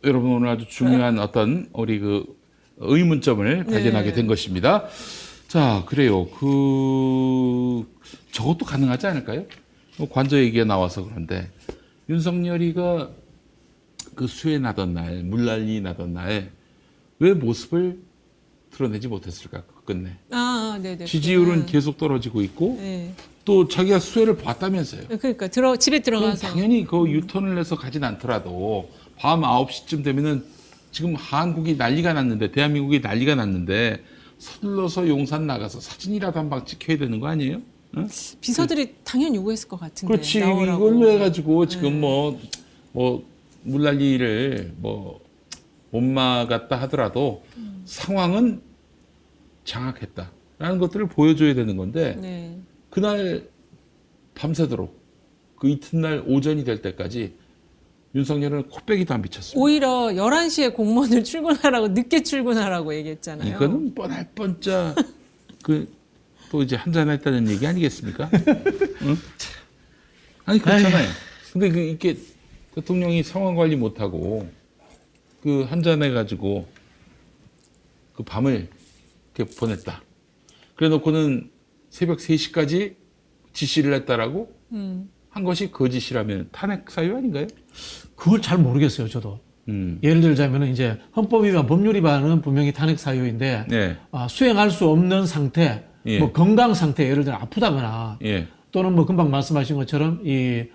여러분 오늘 아주 중요한 어떤 우리 그 의문점을 발견하게 된 것입니다. 자, 그래요. 저것도 가능하지 않을까요? 관저 얘기가 나와서 그런데 윤석열이가 그 수해 나던 날, 물난리 나던 날 왜 모습을 드러내지 못했을까? 끝내. 네네. 지지율은 계속 떨어지고 있고 네. 또 자기가 수해를 봤다면서요. 그러니까 집에 그럼 들어가서. 당연히 그 유턴을 해서 가진 않더라도 밤 9시쯤 되면은 지금 한국이 난리가 났는데 대한민국이 난리가 났는데 서둘러서 용산 나가서 사진이라도 한 방 찍혀야 되는 거 아니에요? 응? 비서들이 당연히 요구했을 것 같은데. 그렇지. 나오라고. 이걸로 해가지고 지금 뭐 물난리를 못 막았다 하더라도 상황은 장악했다라는 것들을 보여줘야 되는 건데 네. 그날 밤새도록 그 이튿날 오전이 될 때까지 윤석열은 코빼기도 안 비쳤습니다. 오히려 11시에 공무원을 출근하라고 늦게 출근하라고 얘기했잖아요. 이거는 뻔할 뻔짜 또 이제 한잔했다는 얘기 아니겠습니까? 응? 아니 그렇잖아요. 근데 이게 대통령이 상황 관리 못하고 한잔해가지고 그 밤을 이렇게 보냈다. 그래 놓고는 새벽 3시까지 지시를 했다라고 한 것이 거짓이라면 탄핵 사유 아닌가요? 그걸 잘 모르겠어요, 저도. 예를 들자면 이제 헌법 위반, 법률 위반은 분명히 탄핵 사유인데 네. 수행할 수 없는 상태, 예. 뭐 건강 상태, 예를 들어 아프다거나 예. 또는 뭐 금방 말씀하신 것처럼 이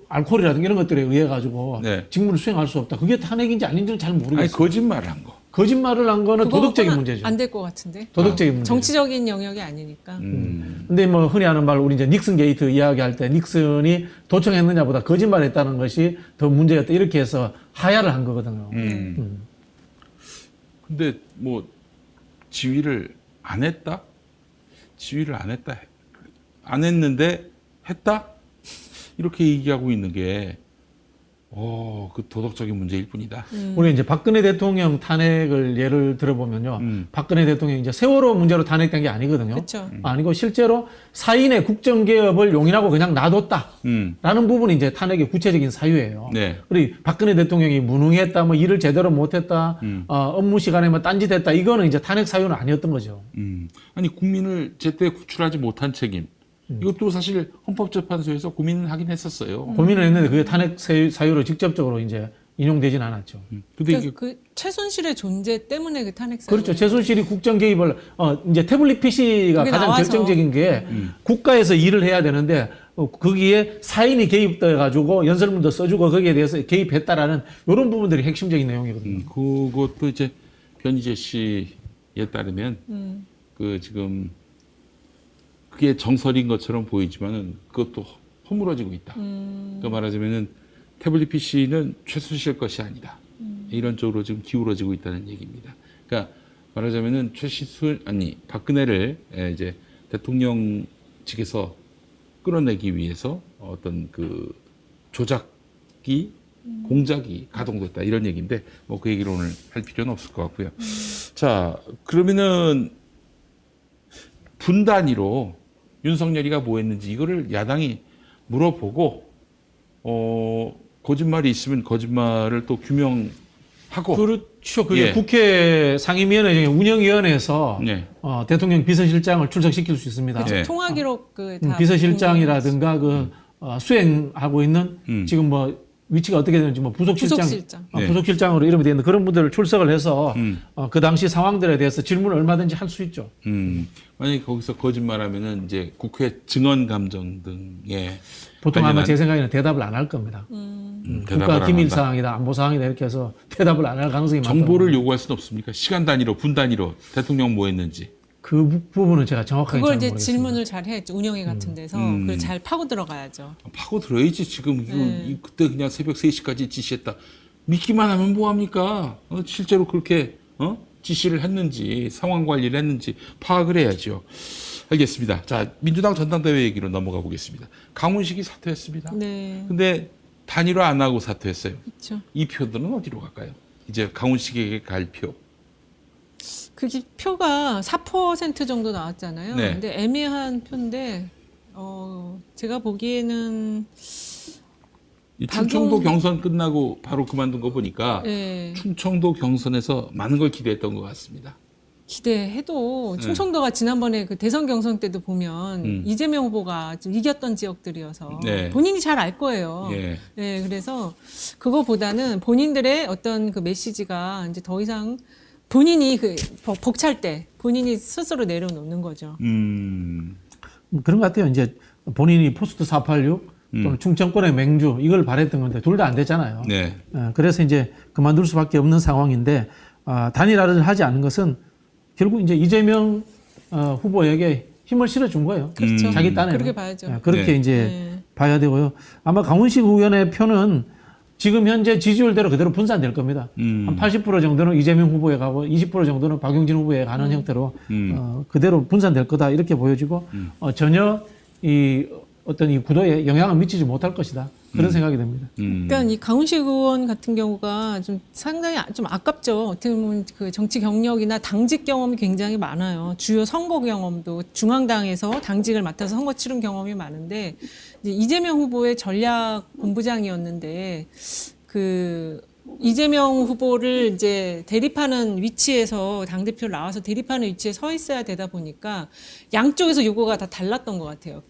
알코올이라든가 이런 것들에 의해 가지고 네. 직무를 수행할 수 없다. 그게 탄핵인지 아닌지는 잘 모르겠어요. 아니 거짓말을 한 거. 거짓말을 한 거는 도덕적인 문제죠. 안될 것 같은데. 도덕적인 문제. 정치적인 영역이 아니니까. 근데 뭐 흔히 하는 말 우리 이제 닉슨 게이트 이야기할 때 닉슨이 도청했느냐보다 거짓말했다는 것이 더 문제였다 이렇게 해서 하야를 한 거거든요. 근데 뭐 지휘를 안 했다? 지휘를 안 했다. 안 했는데 했다? 이렇게 얘기하고 있는 게 그 도덕적인 문제일 뿐이다. 우리 이제 박근혜 대통령 탄핵을 예를 들어보면요. 박근혜 대통령이 이제 세월호 문제로 탄핵된 게 아니거든요. 그렇죠. 아니고 실제로 사인의 국정개혁을 용인하고 그냥 놔뒀다라는 부분이 이제 탄핵의 구체적인 사유예요. 네. 그리고 박근혜 대통령이 무능했다, 뭐 일을 제대로 못했다, 업무 시간에 뭐 딴짓했다, 이거는 이제 탄핵 사유는 아니었던 거죠. 아니 국민을 제때 구출하지 못한 책임. 이것도 사실 헌법재판소에서 고민을 하긴 했었어요. 고민을 했는데 그게 탄핵 사유로 직접적으로 이제 인용되진 않았죠. 근데 그러니까 이게 그 최순실의 존재 때문에 그 탄핵 사유. 그렇죠. 최순실이 국정 개입을 이제 태블릿 PC가 그게 가장 나와서. 결정적인 게 국가에서 일을 해야 되는데 거기에 사인이 개입돼 가지고 연설문도 써주고 거기에 대해서 개입했다라는 이런 부분들이 핵심적인 내용이거든요. 그것도 이제 변희재 씨에 따르면 그 지금 그게 정설인 것처럼 보이지만은 그것도 허물어지고 있다. 그러니까 말하자면은 태블릿 PC는 최순실 것이 아니다. 이런 쪽으로 지금 기울어지고 있다는 얘기입니다. 그러니까 말하자면은 박근혜를 이제 대통령 측에서 끌어내기 위해서 어떤 그 조작기, 공작이 가동됐다 이런 얘기인데 뭐 그 얘기를 오늘 할 필요는 없을 것 같고요. 자, 그러면은 분 단위로 윤석열이가 뭐 했는지 이거를 야당이 물어보고 거짓말이 있으면 거짓말을 또 규명하고 그렇죠. 그게 예. 국회 상임위원회 운영위원회에서 네. 대통령 비서실장을 출석시킬 수 있습니다. 그렇죠. 네. 통화 기록 그다 비서실장이라든가 수행하고 있는 지금 뭐 위치가 어떻게 되는지 뭐 부속실장. 네. 부속실장으로 이름이 되는 그런 분들을 출석을 해서 그 당시 상황들에 대해서 질문을 얼마든지 할 수 있죠. 만약에 거기서 거짓말하면은 이제 국회 증언 감정 등에 보통 아마 관련한- 제 생각에는 대답을 안 할 겁니다. 대답을 국가 안 기밀 한다. 사항이다, 안보 사항이다 이렇게 해서 대답을 안 할 가능성이 많다. 정보를 요구할 수는 없습니까? 시간 단위로, 분 단위로 대통령 뭐 했는지. 그 부분은 제가 정확하게 그걸 잘 이제 모르겠습니다. 질문을 잘 해야죠. 운영위 같은 데서 그걸 잘 파고 들어가야죠. 파고 들어야지 지금 그때 그냥 새벽 3시까지 지시했다. 믿기만 하면 뭐합니까? 실제로 그렇게 지시를 했는지 상황 관리를 했는지 파악을 해야죠. 알겠습니다. 자, 민주당 전당대회 얘기로 넘어가 보겠습니다. 강훈식이 사퇴했습니다. 네, 근데 단일화 안 하고 사퇴했어요. 그렇죠. 이 표들은 어디로 갈까요? 이제 강훈식에게 갈 표. 그게 표가 4% 정도 나왔잖아요. 네. 근데 애매한 표인데 제가 보기에는 이 충청도 경선 끝나고 바로 그만둔 거 보니까 예, 충청도 경선에서 많은 걸 기대했던 것 같습니다. 기대해도 충청도가 지난번에 그 대선 경선 때도 보면 이재명 후보가 좀 이겼던 지역들이어서 네. 본인이 잘 알 거예요. 예. 네, 그래서 그거보다는 본인들의 어떤 그 메시지가 이제 더 이상 본인이 그 벅찰 때 본인이 스스로 내려놓는 거죠. 그런 것 같아요. 이제 본인이 포스트 486 또는 충청권의 맹주 이걸 바랬던 건데 둘 다 안 됐잖아요. 네. 그래서 이제 그만둘 수밖에 없는 상황인데 단일화를 하지 않은 것은 결국 이제 이재명 후보에게 힘을 실어준 거예요. 그렇죠. 자기 딴에는. 그렇게 봐야죠. 그렇게 네. 이제 네. 봐야 되고요. 아마 강훈식 의원의 표는 지금 현재 지지율대로 그대로 분산될 겁니다. 한 80% 정도는 이재명 후보에 가고 20% 정도는 박용진 후보에 가는 형태로 그대로 분산될 거다 이렇게 보여지고 전혀 이 어떤 이 구도에 영향을 미치지 못할 것이다 그런 생각이 듭니다. 그러니까 이 강훈식 의원 같은 경우가 좀 상당히 좀 아깝죠. 어떻게 보면 그 정치 경력이나 당직 경험이 굉장히 많아요. 주요 선거 경험도 중앙당에서 당직을 맡아서 선거 치른 경험이 많은데 이제 이재명 후보의 전략 본부장이었는데 그 이재명 후보를 이제 대립하는 위치에서 당대표를 나와서 대립하는 위치에 서 있어야 되다 보니까 양쪽에서 요구가 다 달랐던 것 같아요.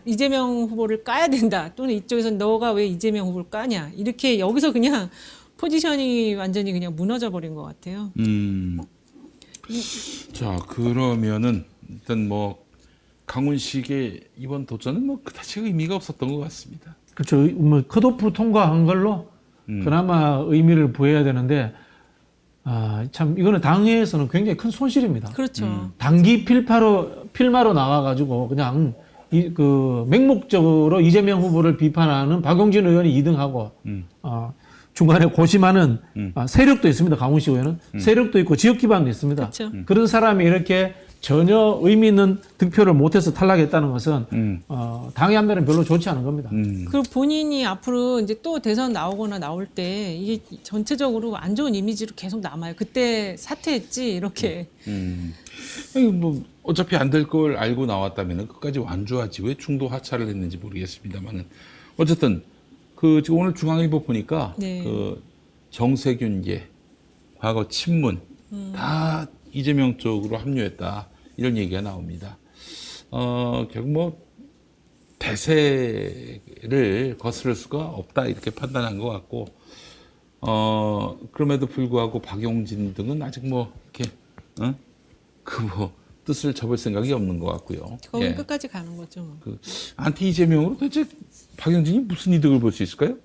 이재명 후보를 까야 된다. 또는 이쪽에서 너가 왜 이재명 후보를 까냐. 이렇게 여기서 그냥 포지션이 완전히 그냥 무너져 버린 것 같아요. 자, 그러면은 일단 뭐 강훈식의 이번 도전은 뭐 그다지 의미가 없었던 것 같습니다. 그렇죠. 뭐 컷오프 통과한 걸로 그나마 의미를 부여해야 되는데 참 이거는 당내에서는 굉장히 큰 손실입니다. 그렇죠. 단기 필마로 나와가지고 그냥 그 맹목적으로 이재명 후보를 비판하는 박용진 의원이 2등하고 중간에 고심하는 세력도 있습니다. 강훈식 의원은 세력도 있고 지역 기반도 있습니다. 그렇죠. 그런 사람이 이렇게 전혀 의미 있는 득표를 못해서 탈락했다는 것은 당의 안면은 별로 좋지 않은 겁니다. 그리고 본인이 앞으로 이제 또 대선 나오거나 나올 때 이게 전체적으로 안 좋은 이미지로 계속 남아요. 그때 사퇴했지 이렇게. 아니, 뭐 어차피 안 될 걸 알고 나왔다면 끝까지 완주하지 왜 중도 하차를 했는지 모르겠습니다만은 어쨌든 그 지금 오늘 중앙일보 보니까 네. 그 정세균계 과거 친문 다 이재명 쪽으로 합류했다 이런 얘기가 나옵니다. 결국 뭐 대세를 거스를 수가 없다 이렇게 판단한 것 같고 그럼에도 불구하고 박용진 등은 아직 뭐 이렇게 그 뭐 뜻을 접을 생각이 없는 것 같고요. 거기 예. 끝까지 가는 거죠. 그 안티 이재명으로 도대체 박용진이 무슨 이득을 볼 수 있을까요?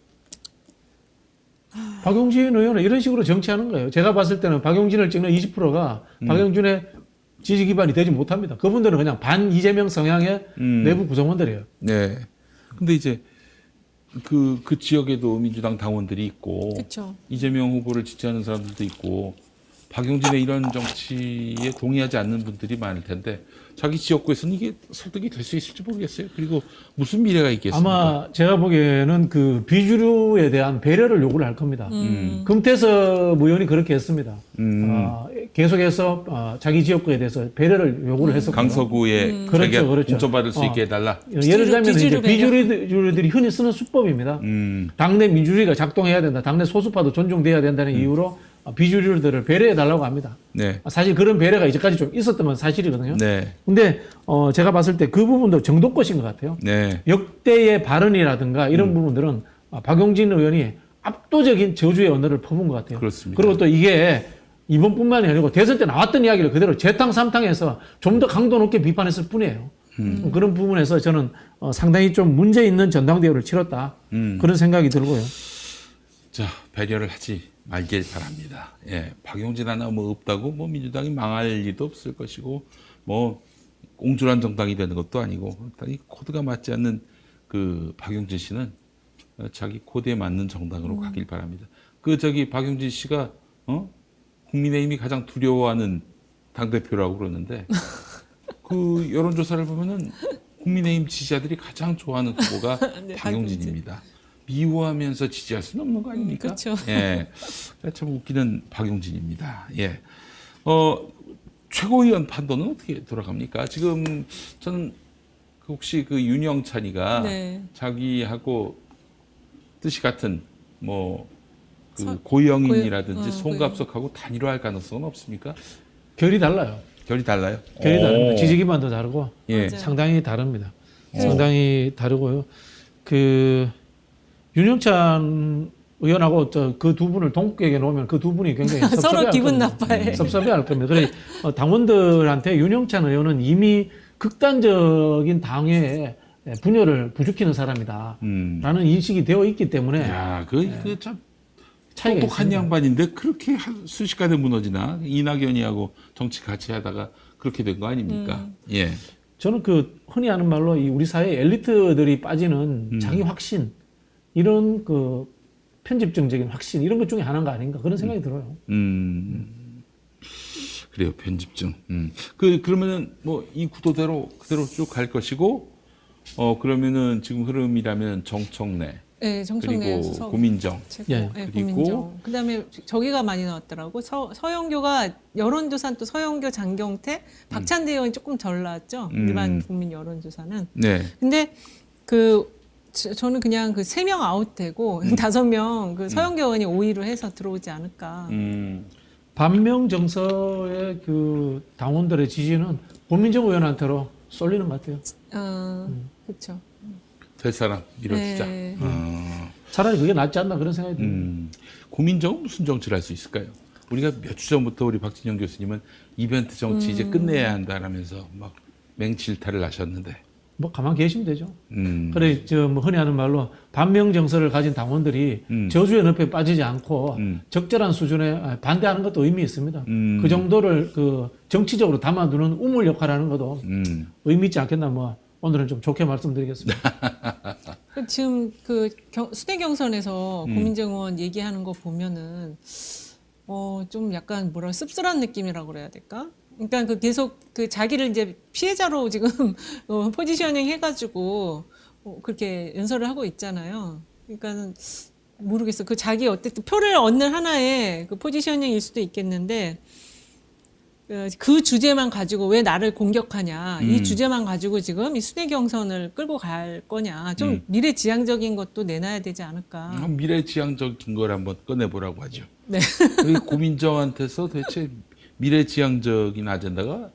박용진 의원은 이런 식으로 정치하는 거예요. 제가 봤을 때는 박용진을 찍는 20%가 박용진의 지지 기반이 되지 못합니다. 그분들은 그냥 반 이재명 성향의 내부 구성원들이에요. 네. 근데 이제 그 지역에도 민주당 당원들이 있고 그렇죠. 이재명 후보를 지지하는 사람들도 있고 박용진의 이런 정치에 동의하지 않는 분들이 많을 텐데 자기 지역구에서는 이게 설득이 될 수 있을지 모르겠어요. 그리고 무슨 미래가 있겠습니까? 아마 제가 보기에는 그 비주류에 대한 배려를 요구를 할 겁니다. 금태섭 의원이 그렇게 했습니다. 계속해서 자기 지역구에 대해서 배려를 요구를 했었거든요. 강서구에 그렇죠, 자기가 그렇죠. 공천받을 수 있게 해달라. 예를 들면 이제 비주류 비주류들이 흔히 쓰는 수법입니다. 당내 민주주의가 작동해야 된다. 당내 소수파도 존중돼야 된다는 이유로 비주류들을 배려해 달라고 합니다. 네. 사실 그런 배려가 이제까지 좀 있었던 건 사실이거든요. 네. 근데 제가 봤을 때 그 부분도 정도 것인 것 같아요. 네. 역대의 발언이라든가 이런 부분들은 박용진 의원이 압도적인 저주의 언어를 퍼부은 것 같아요. 그렇습니다. 그리고 또 이게 이번뿐만이 아니고 대선 때 나왔던 이야기를 그대로 재탕 삼탕해서 좀 더 강도 높게 비판했을 뿐이에요. 그런 부분에서 저는 상당히 좀 문제 있는 전당대회를 치렀다. 그런 생각이 들고요. 자, 배려를 하지 말길 바랍니다. 예, 박용진 하나 뭐 없다고 뭐 민주당이 망할 리도 없을 것이고 뭐 옹졸한 정당이 되는 것도 아니고 이 코드가 맞지 않는 그 박용진 씨는 자기 코드에 맞는 정당으로 가길 바랍니다. 그 저기 박용진 씨가 국민의힘이 가장 두려워하는 당 대표라고 그러는데 그 여론조사를 보면은 국민의힘 지지자들이 가장 좋아하는 후보가 네, 박용진입니다. 미워하면서 지지할 수는 없는 거 아닙니까? 그렇죠. 예, 참 웃기는 박용진입니다. 예, 최고위원 판도는 어떻게 돌아갑니까? 지금 저는 혹시 그 윤영찬이가 네. 자기하고 뜻이 같은 뭐 그 고영인이라든지 송갑석하고 단일화할 가능성은 없습니까? 결이 달라요. 결이 달라요? 결이 다릅니다. 오. 지지 기반도 다르고 예. 맞아요. 상당히 다릅니다. 상당히 다르고요. 그 윤영찬 의원하고 그 두 분을 동격에 놓으면 그 두 분이 굉장히 서로 섭섭해할 기분 겁니다. 나빠해. 섭섭해할 겁니다. 그래 당원들한테 윤영찬 의원은 이미 극단적인 당의 분열을 부추기는 사람이다. 라는 인식이 되어 있기 때문에 야, 그 참 차이가 똑똑한 있습니다. 양반인데 그렇게 순식간에 무너지나? 이낙연이하고 정치 같이 하다가 그렇게 된 거 아닙니까? 예. 저는 그 흔히 하는 말로 이 우리 사회 엘리트들이 빠지는 자기 확신 이런 그 편집증적인 확신 이런 것 중에 하나가 아닌가 그런 생각이 들어요. 그래요, 편집증. 그러면은 뭐 이 구도대로 그대로 쭉 갈 것이고, 그러면은 지금 흐름이라면 정청래, 네, 정청래 그리고 수석. 고민정, 최고. 예, 네, 그리고 고민정. 그다음에 저기가 많이 나왔더라고. 서영교가 여론조사는 또 서영교, 장경태, 박찬대 의원이 조금 덜 나왔죠. 일반 국민 여론조사는. 네, 근데 저는 그냥 그 3명 아웃되고 5명 그 서영교 의원이 5위로 해서 들어오지 않을까. 반명 정서의 그 당원들의 지지는 고민정 의원한테로 쏠리는 것 같아요. 그렇죠. 될 사람 밀어주자. 네. 차라리 그게 낫지 않나 그런 생각이 듭니다. 고민정은 무슨 정치를 할 수 있을까요? 우리가 몇 주 전부터 우리 박진영 교수님은 이벤트 정치 이제 끝내야 한다라면서 막 맹질타를 하셨는데. 뭐 가만 계시면 되죠. 그래 뭐 흔히 하는 말로 반명 정서를 가진 당원들이 저주의 늪에 빠지지 않고 적절한 수준에 반대하는 것도 의미 있습니다. 그 정도를 그 정치적으로 담아두는 우물 역할하는 것도 의미 있지 않겠나 뭐 오늘은 좀 좋게 말씀드리겠습니다. 지금 그 수대 경선에서 고민정 의원 얘기하는 거 보면은 좀 약간 씁쓸한 느낌이라고 그래야 될까? 그러니까 그 계속 그 자기를 이제 피해자로 지금 포지셔닝 해가지고 그렇게 연설을 하고 있잖아요. 그러니까는 모르겠어. 그 자기 어쨌든 표를 얻는 하나의 그 포지셔닝일 수도 있겠는데 그 주제만 가지고 왜 나를 공격하냐 이 주제만 가지고 지금 이 순회 경선을 끌고 갈 거냐 좀 미래지향적인 것도 내놔야 되지 않을까. 미래지향적인 걸 한번 꺼내보라고 하죠. 네. 우리 고민정한테서 대체 미래지향적인 아젠다가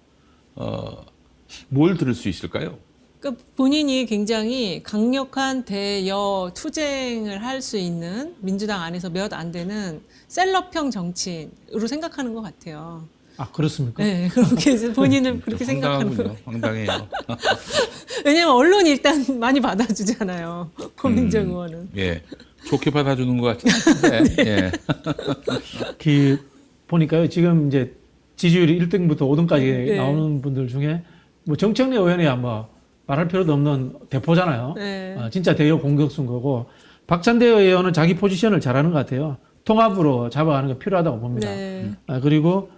뭘 들을 수 있을까요? 그러니까 본인이 굉장히 강력한 대여 투쟁을 할 수 있는 민주당 안에서 몇 안 되는 셀럽형 정치인으로 생각하는 것 같아요. 아 그렇습니까? 네, 그렇게 해서 본인은 그렇게 생각하는 황당하군요. 거예요. 황당해요. 왜냐면 언론이 일단 많이 받아주잖아요. 고민정 의원은. 예, 좋게 받아주는 것 같은데. 예. 그 보니까요 지금 이제 지지율이 1등부터 5등까지 네. 나오는 분들 중에 뭐 정청래 의원이야 뭐 말할 필요도 없는 대포잖아요. 네. 진짜 대여 공격수인 거고 박찬대 의원은 자기 포지션을 잘하는 것 같아요. 통합으로 잡아가는 게 필요하다고 봅니다. 네. 그리고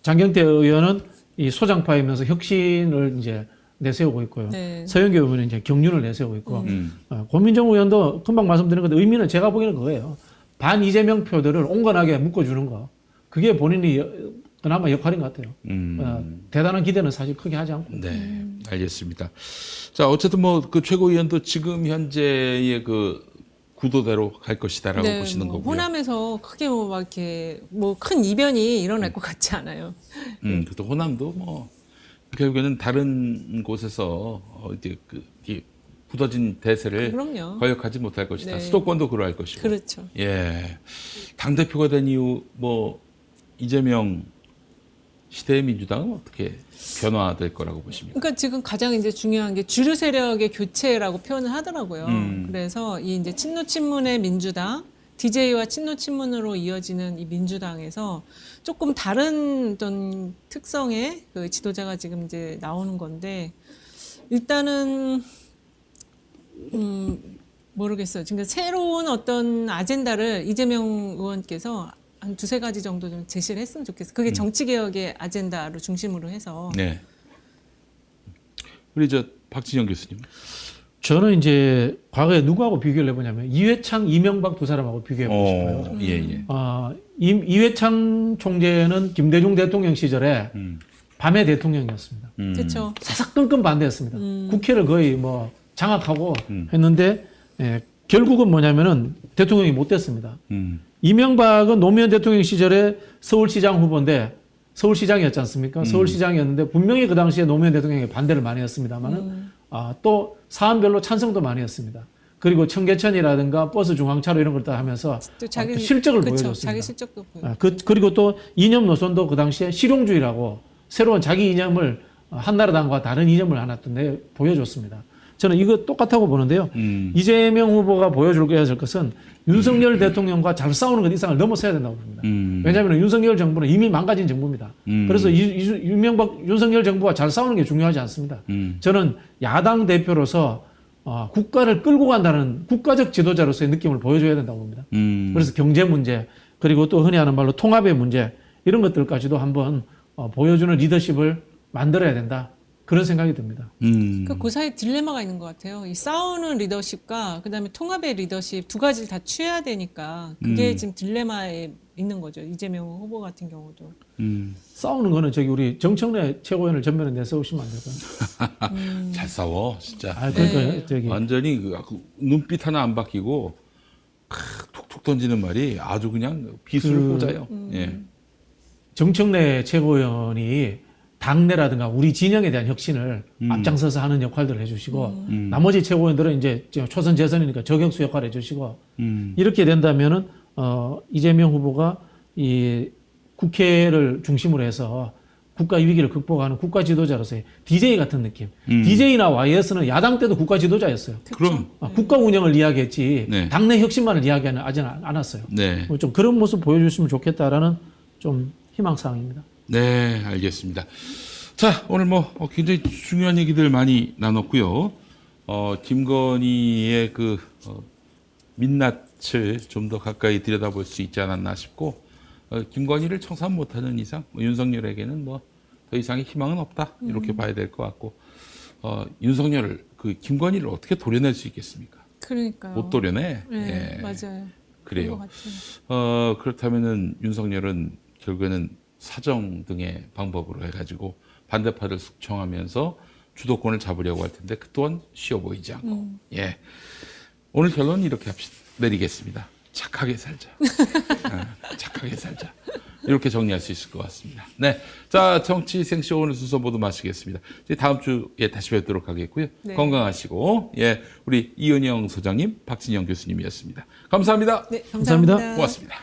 장경태 의원은 이 소장파이면서 혁신을 이제 내세우고 있고요. 네. 서영교 의원은 이제 경륜을 내세우고 있고 고민정 의원도 금방 말씀드린 건데 의미는 제가 보기에는 그거예요. 반 이재명 표들을 온건하게 묶어주는 거. 그게 본인이 그나마 역할인 것 같아요. 대단한 기대는 사실 크게 하지 않고. 네, 알겠습니다. 자, 어쨌든 뭐 그 최고위원도 지금 현재의 그 구도대로 갈 것이다라고 네, 보시는 뭐 거고요. 호남에서 크게 뭐 막 이렇게 뭐 큰 이변이 일어날 것 같지 않아요. 또 호남도 뭐 결국에는 다른 곳에서 이제 이 굳어진 대세를 그럼요. 거역하지 못할 것이다. 네. 수도권도 그러할 것이고. 그렇죠. 예, 당 대표가 된 이후 뭐 이재명 시대의 민주당은 어떻게 변화될 거라고 보십니까? 그러니까 지금 가장 이제 중요한 게 주류 세력의 교체라고 표현을 하더라고요. 그래서 이 이제 친노 친문의 민주당, DJ와 친노 친문으로 이어지는 이 민주당에서 조금 다른 어떤 특성의 그 지도자가 지금 이제 나오는 건데 일단은 모르겠어요. 지금 새로운 어떤 아젠다를 이재명 의원께서 한 두세 가지 정도 좀 제시를 했으면 좋겠어요. 그게 정치개혁의 아젠다를 중심으로 해서. 네. 우리 저 박진영 교수님. 저는 이제 과거에 누구하고 비교를 해보냐면 이회창, 이명박 두 사람하고 비교해보고 싶어요. 예. 이회창 총재는 김대중 대통령 시절에 밤의 대통령이었습니다. 그렇죠. 사사건건 반대했습니다. 국회를 거의 뭐 장악하고 했는데 결국은 뭐냐면은 대통령이 못 됐습니다. 이명박은 노무현 대통령 시절에 서울시장 후보인데 서울시장이었지 않습니까? 서울시장이었는데 분명히 그 당시에 노무현 대통령이 반대를 많이 했습니다만은 또 사안별로 찬성도 많이 했습니다. 그리고 청계천이라든가 버스 중앙차로 이런 걸 다 하면서 또 자기 또 실적을 그쵸, 보여줬습니다. 자기 실적도 보여. 그리고 또 이념 노선도 그 당시에 실용주의라고 새로운 자기 이념을 한나라당과 다른 이념을 하나 또 보여줬습니다. 저는 이거 똑같다고 보는데요. 이재명 후보가 보여줘야 될 것은 윤석열 대통령과 잘 싸우는 것 이상을 넘어서야 된다고 봅니다. 왜냐하면 윤석열 정부는 이미 망가진 정부입니다. 그래서 윤석열 정부와 잘 싸우는 게 중요하지 않습니다. 저는 야당 대표로서 국가를 끌고 간다는 국가적 지도자로서의 느낌을 보여줘야 된다고 봅니다. 그래서 경제 문제 그리고 또 흔히 하는 말로 통합의 문제 이런 것들까지도 한번 보여주는 리더십을 만들어야 된다. 그런 생각이 듭니다. 그 사이에 딜레마가 있는 것 같아요. 이 싸우는 리더십과 그다음에 통합의 리더십 두 가지를 다 취해야 되니까 그게 지금 딜레마에 있는 거죠. 이재명 후보 같은 경우도. 싸우는 거는 우리 정청래 최고위원을 전면에 내세우시면 안 될까요? 잘 싸워 진짜. 그러니까 완전히 눈빛 하나 안 바뀌고 툭툭 던지는 말이 아주 그냥 비수를 꽂아요. 예. 정청래 최고위원이 당내라든가 우리 진영에 대한 혁신을 앞장서서 하는 역할들을 해주시고 나머지 최고위원들은 이제 초선 재선이니까 저격수 역할을 해주시고 이렇게 된다면은 이재명 후보가 이 국회를 중심으로 해서 국가 위기를 극복하는 국가 지도자로서의 DJ 같은 느낌. DJ나 YS는 야당 때도 국가 지도자였어요. 그럼 국가 운영을 이야기했지 네. 당내 혁신만을 이야기하는 아직 않았어요. 네. 좀 그런 모습 보여주시면 좋겠다라는 좀 희망사항입니다. 네, 알겠습니다. 자, 오늘 뭐 굉장히 중요한 얘기들 많이 나눴고요. 김건희의 민낯을 좀 더 가까이 들여다볼 수 있지 않았나 싶고, 김건희를 청산 못하는 이상 윤석열에게는 뭐 더 이상의 희망은 없다 이렇게 봐야 될 것 같고 윤석열을 김건희를 어떻게 도려낼 수 있겠습니까? 그러니까요. 못 도려내. 네, 예. 맞아요. 그래요. 그런 것 같아요. 그렇다면은 윤석열은 결국에는 사정 등의 방법으로 해가지고 반대파를 숙청하면서 주도권을 잡으려고 할 텐데 그 또한 쉬워 보이지 않고. 예. 오늘 결론은 이렇게 내리겠습니다. 착하게 살자. 착하게 살자. 이렇게 정리할 수 있을 것 같습니다. 네. 자, 정치 생쇼 오늘 순서 모두 마치겠습니다. 이제 다음 주에 다시 뵙도록 하겠고요. 네. 건강하시고, 예. 우리 이은영 소장님, 박진영 교수님이었습니다. 감사합니다. 네, 감사합니다. 감사합니다. 고맙습니다.